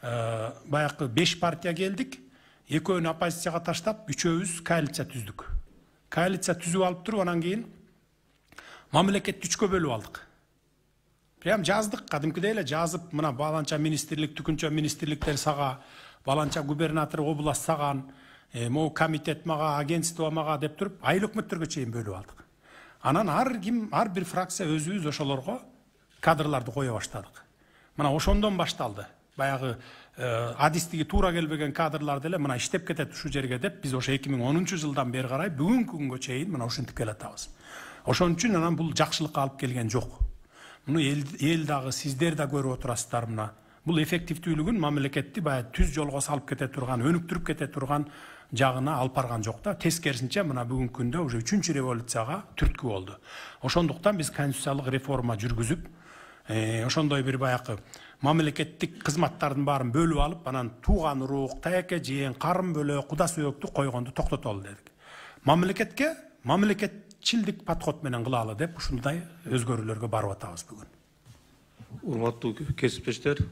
S2: баягы 5 партия келдик. Экөөнү оппозицияга таштап, үчөөбүз коалиция түздүк. Коалиция түзүп алып туруп, анан кийин мамлекетти 3кө бөлүп алдык. Прям жаздык, кадимкидей эле жазып, мына баланча министрлик, түкүнчө министрликтер сага, баланча губернатор область саган, могу комитет мага, агентство мага деп туруп, айыл өкмөттөргө чейин бөлүп алдык. Анан ар бир фракция өзүбүз ошолорго кадрларды кое баштадык. Мына ошондон башталды. Баягы адистиги туура келбеген кадрларды эле мына иштеп кетет ушул жерге деп, биз ошо 2010-жылдан бери карай бүгүнкү күнгө чейин мына ушинтип келатабыз. Ошон үчүн анан бул жакшылыкка алып келген жок. Муну эл дагы, сиздер да көрүп отурасыздар мына. Бул эффективдүүлүгүн мамлекетти баягы түз жолго салып кете турган, өнүктүрүп кете турган жагына алып барган жок да. Тескерисинче мына бүгүнкү күндө уже 3-чү революцияга түрткү болду. Ошондуктан биз конституциялык реформа жүргүзүп, ошондой бир баягы мамлекеттик кызматтардын баарын бөлүп алып, анан тууган урук, таяке жээн, карын бөлө, куда сөөктү койгонду токтотолу дедик. Мамлекетке мамлекетчилдик подход менен кылалы деп ушундай өзгөрүүлөргө барып атабыз бүгүн.
S1: Урматтуу кесиптештер,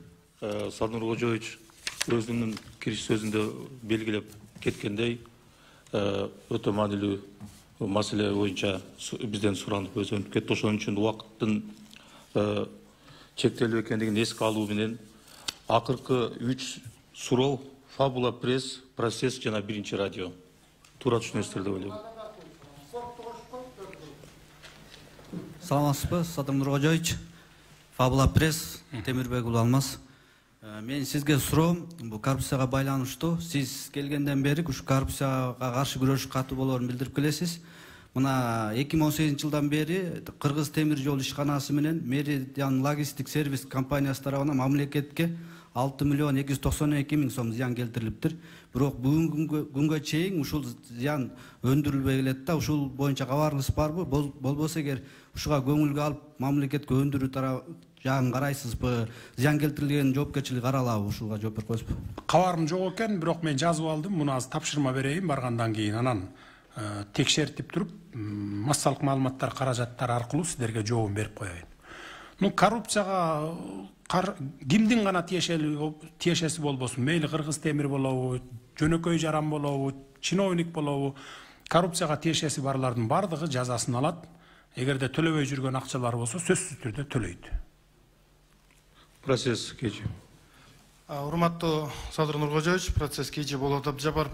S1: Садыр Нуркожоевич өзүнүн кириш сөзүндө белгилеп кеткендей, өтө маанилүү маселе боюнча бизден суранып өзөнүп кетти. Ошон үчүн убакыттын чектелүү экендигин эске алуу менен акыркы 3 суроо Фабула пресс, процесс жана биринчи радио. Туура түшүнөсүздөр деп ойлойм.
S3: Саламатсызбы, Садыр Нуркожоевич, Фабула пресс, Темирбек уулу Алмаз. Мен сизге суроом, бул коррупцияга байланыштуу. Сиз келгенден бери ушу коррупцияга каршы күрөш катуу болоорун билдирип келесиз. Мына 2018-жылдан бери Кыргыз темир жол ишканасы менен Меридиан логистик сервис компаниясы тарабынан мамлекетке 6.292.000 сом зыян келтирилиптир. Бирок бүгүнкү күнгө чейин ушул зыян өндүрүлбөй келет да. Ушул боюнча кабарыңыз барбы? Болбосо эгер ушуга көңүлгө алып мамлекетке өндүрүү жагын карайсызбы? Зыян келтирилген жоопкерчилик каралабы? Ушуга жооп берип коесузбу?
S2: Кабарым жок экен, бирок мен жазып алдым. Муну азыр тапшырма берейин, баргандан кийин анан текшертип туруп, массалык маалыматтар каражаттар аркылуу сиздерге жообун берип коеюн. Коррупцияга кимдин гана тиешеси болбосун, мейли Кыргыз темир болобу, жөнөкөй жаран болобу, чиновник болобу, коррупцияга тиешеси барлардын бардыгы жазасын алат. Эгерде төлөбөй жүргөн акчалар болсо, сөзсүз түрдө төлөйт.
S1: Процесс кечи.
S15: Урматтуу Садыр Нуркожоевич, процесс кечи болот. Жапар,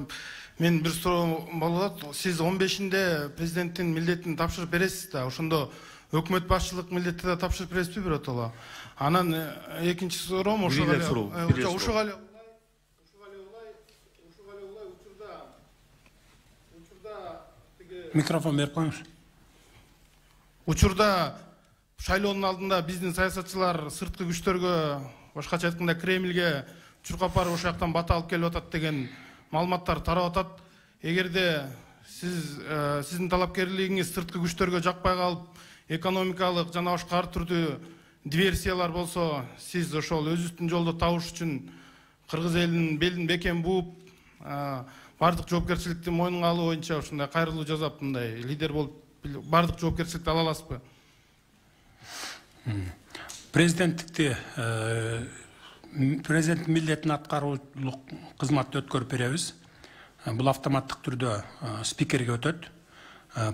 S15: мен бир суроо болот. Сиз 15-нде президенттин милдетин тапшырып бересиз да, ошондо өкмөт башчылык милдетти да тапшырып бересизби биротоло? Анан экинчи суроом ошол эле
S2: микрофон берип коюңуз.
S15: Учурда шайлоонун алдында биздин саясатчылар сырткы күчтөргө, башкача айтканда Кремльге чуркап барып ошол жактан бата алып келип атат деген маалыматтар тарап атат. Эгерде сиздин талапкерлигиңиз сырткы күчтөргө жакпай калып, экономикалык жана башка ар түрдүү диверсиялар болсо, сиз ошол өзүңүздүн жолдо табыш үчүн кыргыз элинин белин бекем бууп, бардык жоопкерчиликти мойнуңа алуу боюнча ушундай кайрылуу жасап, мындай лидер болуп бардык жоопкерчиликти ала аласызбы?
S2: Президенттикти президент милдетин аткаруулук кызматты өткөрүп беребиз. Бул автоматтык түрдө спикерге өтөт.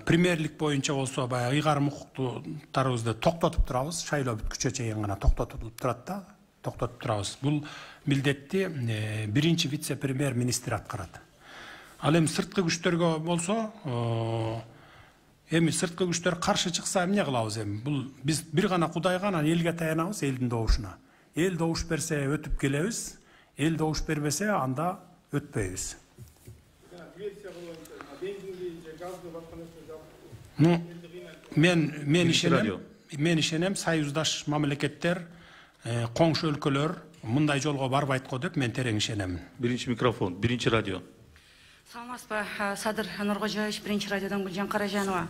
S2: Премьерлик боюнча болсо баягы ыйгарым укуктарыбызды токтотуп турабыз. Шайлоо бүткүчө чейин гана токтотулуп турат да, токтотуп турабыз. Бул милдетти биринчи вице-премьер министр аткарат. Ал эми сырткы күчтөргө болсо, эми сырткы күчтөр каршы чыкса эмне кылабыз эми? Бул биз бир гана Кудайга, анан элге таянабыз, элдин добушуна. Эл добуш берсе өтүп келебиз, эл добуш бербесе анда өтпөйбүз. Мен ишенем, союздаш мамлекеттер, коңшу өлкөлөр мындай жолго барбайт го деп мен терең ишенем.
S1: Биринчи микрофон, биринчи радио.
S11: Саламатсызбы, Садыр Нуркожоевич, биринчи радиодон Гүлжан Каражанова.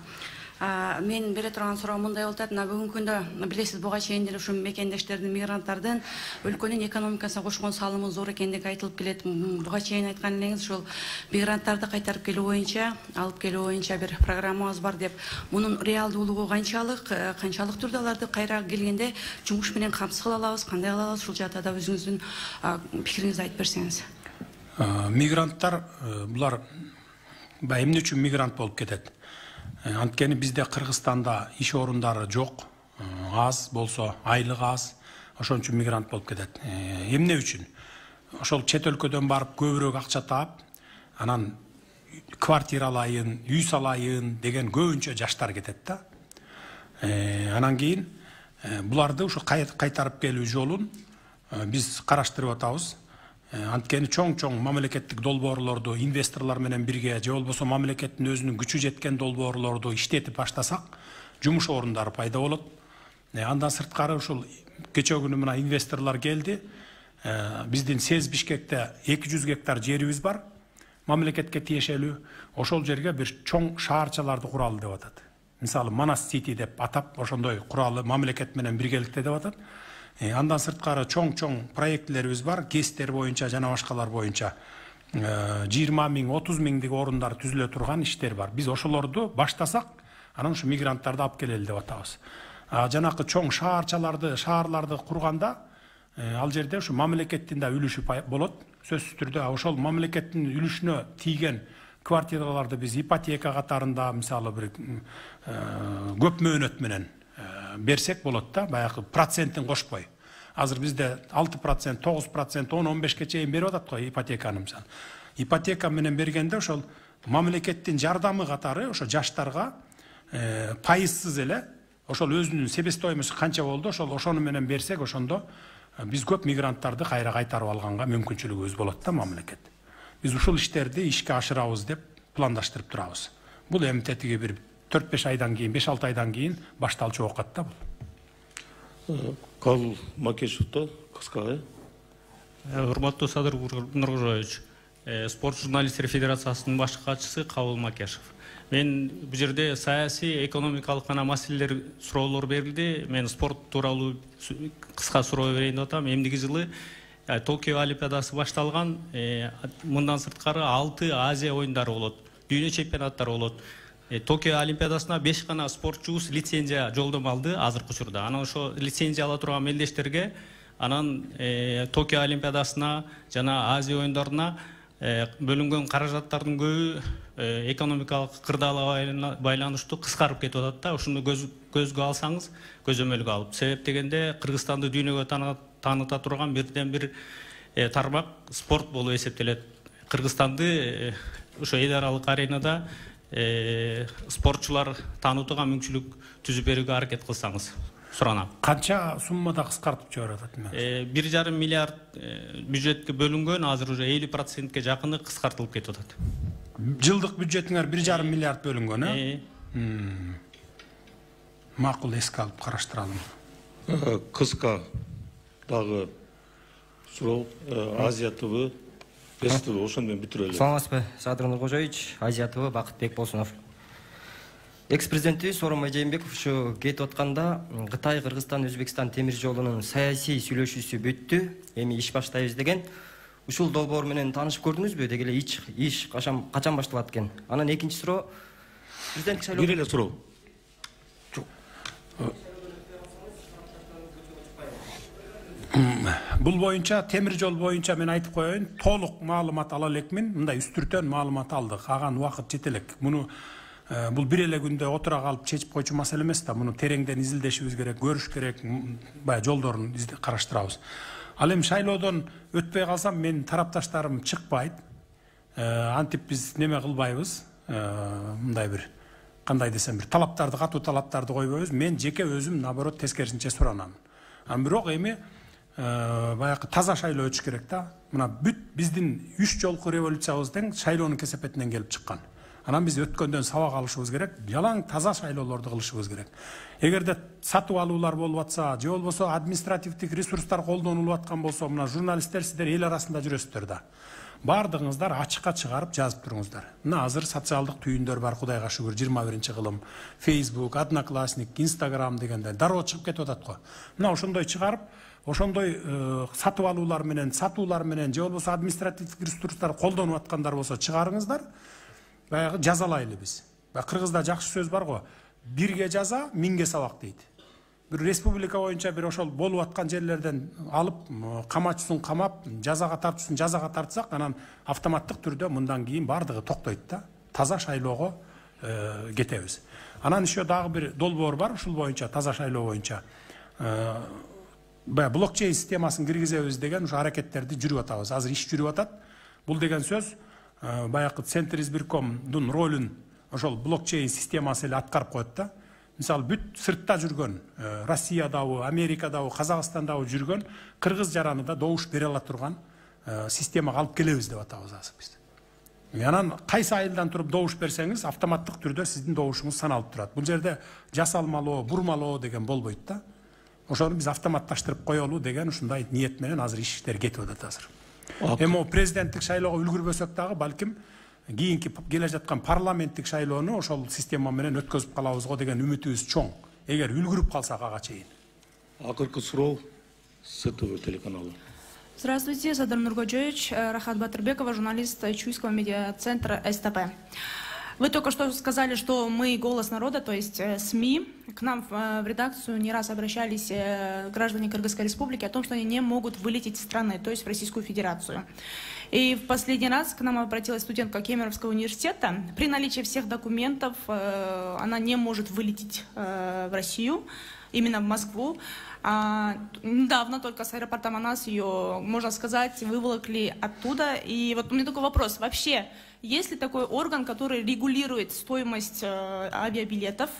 S7: Мен бере турган суроо мындай болуп атат. Бүгүнкү күндө билесиз, буга чейин деле ушу мекендештердин, мигранттардын өлкөнүн экономикасына кошкон салымы зор экендиги айтылып келет. Буга чейин айткан элеңиз ушул мигранттарды кайтарып келүү боюнча, алып келүү боюнча бир программабыз бар деп. Мунун реалдуулугу канчалык түрдө аларды кайра келгенде жумуш менен камсыз кыла алабыз, кандай кыла алабыз? Ушул жакта да өзүңүздүн пикириңизди айтып берсеңиз.
S2: Мигранттар булар эмне үчүн мигрант болуп кетет? Анткени бизде Кыргызстанда иш орундары жок, аз болсо, айлык аз, ошон үчүн мигрант болуп кетет. Эмне үчүн? Ошол чет өлкөдөн барып көбүрөөк акча таап, анан квартира алайын, үй салайын деген көбүнчө жаштар кетет да. Анан кийин буларды ушу кайтарып келүү жолун биз караштырып атабыз. Анткени чоң мамлекеттик долбоорлорду инвесторлор менен бирге же болбосо мамлекеттин өзүнүн күчү жеткен долбоорлорду иштетип баштасак, жумуш орундары пайда болот. Андан сырткары ушул кече күнү мына инвесторлор келди. Биздин Сез Бишкекте 200 гектар жерибиз бар. Мамлекетке тиешелүү. Ошол жерге бир чоң шаарчаларды куралы деп атат. Мисалы Манас Сити деп атап, ошондой куралы мамлекет менен биргеликте деп атат. Андан сырткары чоң проектлерибиз бар, КЕСтер боюнча жана башкалар боюнча 20 000, 30 000 орундар түзүлө турган иштер бар. Биз ошолорду баштасак, анан ушу мигранттарды алып келели деп атабыз. Жанакы чоң шаарларды курганда, ал жерде ушу мамлекеттин да үлүшү болот. Сөзсүз түрдө ошол мамлекеттин үлүшүнө тийген квартираларды биз ипотека катарында, мисалы бир көп мөөнөт менен берсек болот да, баягы процентин кошпой. Азыр бизде 6%, 9%, 10-15ке чейин берип атат го ипотеканы мисалы. Ипотека менен бергенде ошол мамлекеттин жардамы катары ошо жаштарга пайызсыз эле ошол өзүнүн себестоимосу канча болду, ошону менен берсек, ошондо биз көп мигранттарды кайра кайтарып алганга мүмкүнчүлүгүбүз болот да мамлекет. Биз ушул иштерди ишке ашырабыз деп пландаштырып турабыз. Бул эми тетиги бир 4-5 айдан кийин, 5-6 айдан кийин башталчу окат да бул.
S1: Кабыл Макешевто кыска.
S11: Урматтуу Садыр Нургожоевич, Спорт журналисттер федерациясынын башкы катчысы Кабыл Макешев. Мен бул жерде саясий, экономикалык гана маселелер суроолор берилди. Мен спорт тууралуу кыска суроо берейин деп атам. Эмдиги жылы Токио Олимпиадасы башталган. Мындан сырткары 6 Азия оюндары болот, дүйнө чемпионаттары болот. Токио Олимпиадасына 5 гана спортчубуз лицензия жолдомо алды азыркы учурда. Анан ошо лицензия ала турган мелдештерге анан Токио Олимпиадасына жана Азия оюндарына бөлүнгөн каражаттардын көбү экономикалык кырдаалга байланыштуу кыскарып кетип атат да. Ушуну көзгө алсаңыз, көзөмөлгө алып. Себеп дегенде Кыргызстанды дүйнөгө тааныта турган бирден бир тармак спорт болуп эсептелет. Кыргызстанды ошо эл аралык аренада спортчулар таанутууга мүмкүнчүлүк түзүп берүүгө аракет кылсаңыз суранам.
S2: Канча суммада кыскартып жиберет атат?
S11: 1,5 миллиард бюджетке бөлүнгөн, азыр уже 50%ке жакыны кыскартылып кетип атат.
S2: Жылдык бюджетиңер 1,5 миллиард бөлүнгөн, Макул, эске алып караштыралым.
S1: Кыска дагы суроо Азия ТВ ошону менен бүтүрөлү.
S23: Саламатсызбы, Садыр Нургожоевич, Азия ТВ, Бакытбек Болсунов. Экс-президентибиз Сооронбай Жээнбеков ушу кетип атканда Кытай, Кыргызстан, Өзбекстан темир жолунун саясий сүйлөшүүсү бүттү, эми иш баштайбыз деген. Ушул долбоор менен таанышып көрдүңүзбү? Деги эле иш качан башталат экен? Анан экинчи суроо, президенттик шайлоо.
S1: Бир эле суроо.
S2: Бул боюнча, темир жол боюнча мен айтып коеюн, толук маалымат ала элекмин. Мындай үстүртөн маалымат алдык. Аган убакыт жете элек. Муну бул бир эле күндө отура калып чечип койчу маселе эмес да. Муну тереңден изилдешибиз керек, көрүш керек, баягы жолдорун караштырабыз. Ал эми шайлоодон өтпөй калсам, менин тарапташтарым чыкпайт. Антип биз неме кылбайбыз. Мындай бир кандай десем, бир талаптарды, катуу талаптарды койбойбуз. Мен жеке өзүм наоборот тескерисинче суранам. Бирок эми баягы таза шайлоо өтүш керек да. Мына бүт биздин 3 жолку революциябыз тең шайлоонун кесепетинен келип чыккан. Анан биз өткөндөн сабак алышыбыз керек, жалаң таза шайлоолорду кылышыбыз керек. Эгерде сатып алуулар болуп атса, же болбосо административдик ресурстар колдонулуп аткан болсо, мына журналисттер сиздер эл арасында жүрөсүздөр да. бардығыңыздар ачыкка чыгарып жазып туруңуздар. Мына азыр социалдык түйүндөр бар, Кудайга шүгүр, 21-кылым, Facebook, Одноклассник, Instagram дегенде дароо чыгып кетип атат го. Мына ошондой чыгарып, ошондой сатып алуулар менен, сатуулар менен, же болбосо административдик ресурстар колдонуп аткандар болсо чыгарыңыздар. Баягы жазалайлы биз. Кыргызда жакшы сөз бар го. Бирге жаза, миңге сабак дейт. Bir республика боюнча bir ошол болуп аткан жерлерден алып, камачысын камап, жазага тартсын, жазага тартсак, анан автоматтык түрдө мындан кийин бардыгы токтойт да. Таза шайлоого кетебиз. Анан еще дагы bir долбоор бар, ушул боюнча, таза шайлоо боюнча. Блокчейн системасын киргизебиз деген ушу аракеттерди жүрүп атабыз. Азыр иш жүрүп атат. Бул деген сөз баягы Центр избиркомдун ролун ошол блокчейн системасы эле аткарып коет да. Мисалы бүт сыртта жүргөн, Россиядабы, Америкадабы, Казакстандабы жүргөн кыргыз жаранында добуш бере ала турган системага алып келебиз деп атабыз азыр биз. Анан кайсы айылдан туруп добуш берсеңиз, автоматтык түрдө сиздин добушуңуз саналып турат. Бул жерде жасалмалоо, бурмалоо деген болбойт да. Ошону биз автоматташтырып коелу деген ушундай ниет менен азыр иштер кетип атат азыр. Эми президенттик шайлоого үлгүрбөсөк дагы балким кийинки келе жаткан парламенттик шайлоону ошол система менен өткөзүп калабызго деген үмүтүбүз чоң. Эгер үлгүрүп калсак ага чейин.
S1: Акыркы суроо СТВ телеканалы.
S12: Здравствуйте, Садыр Нургоджоевич, Рахат Батырбекова, журналист Чуйского медиацентра СТП. Вы только что сказали, что мы голос народа, то есть СМИ. К нам в редакцию не раз обращались граждане Кыргызской республики о том, что они не могут вылететь из страны, то есть в Российскую Федерацию. И в последний раз к нам обратилась студентка Кемеровского университета. При наличии всех документов она не может вылететь в Россию, именно в Москву. Недавно только с аэропорта Манас ее, можно сказать, выволокли оттуда. И вот у меня такой вопрос. Вообще, есть ли такой орган, который регулирует стоимость авиабилетов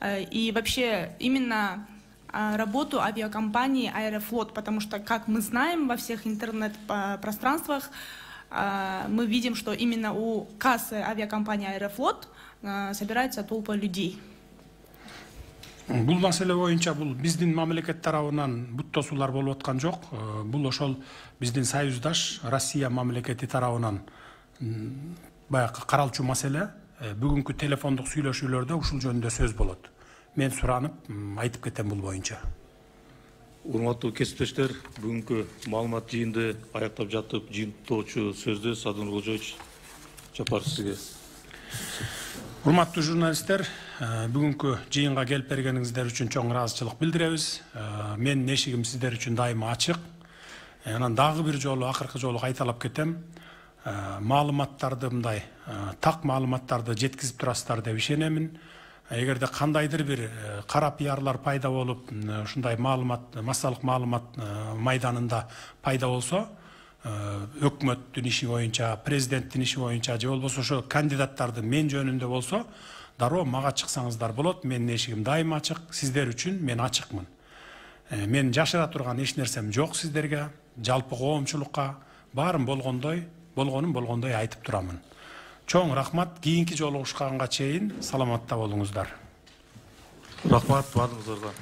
S12: и вообще именно работу авиакомпании «Аэрофлот», потому что, как мы знаем, во всех интернет-пространствах мы видим, что именно у кассы авиакомпании «Аэрофлот» собирается толпа людей.
S2: Бул маселе боюнча бул биздин мамлекет тарабынан буттосуулар болуп аткан жок. Бул ошол биздин союздаш Россия мамлекети тарабынан баягы каралчу маселе. Бүгүнкү телефондук сүйлөшүүлөрдө ушул жөнүндө сөз болот. Мен суранып айтып кетем бул боюнча.
S1: Урматтуу кесиптештер, бүгүнкү маалымат жыйынды аяктап жатып, жыйынтоочу сөздү Садыр Нургожоевич Жапаров сизге.
S2: Урматтуу журналисттер, бүгүнкү жыйынга келип бергениңиздер үчүн чоң ыраазычылык билдиребиз. Менин эшигим сиздер үчүн дайыма ачык. Анан дагы бир жолу, акыркы жолу кайталап кетем. Маалыматтарды мындай так маалыматтарды жеткизип турасыздар деп ишенемин. Эгерде кандайдыр бир кара пиарлар пайда болуп, ушундай маалымат, массалык маалымат майданында пайда болсо, өкмөттүн иши боюнча, президенттин иши боюнча, же болбосо ошо кандидаттардын мен жөнүндө болсо, дароо мага чыксаңыздар болот. Менин эшигим дайыма ачык, сиздер үчүн мен ачыкмын. Мен жашыра турган эч нерсем жок сиздерге, жалпы коомчулукка баарын болгондой айтып турамын. Чоң рахмат, кийинки жолугушканга чейин саламатта болуңуздар.
S1: Рахмат баарыңыздарга.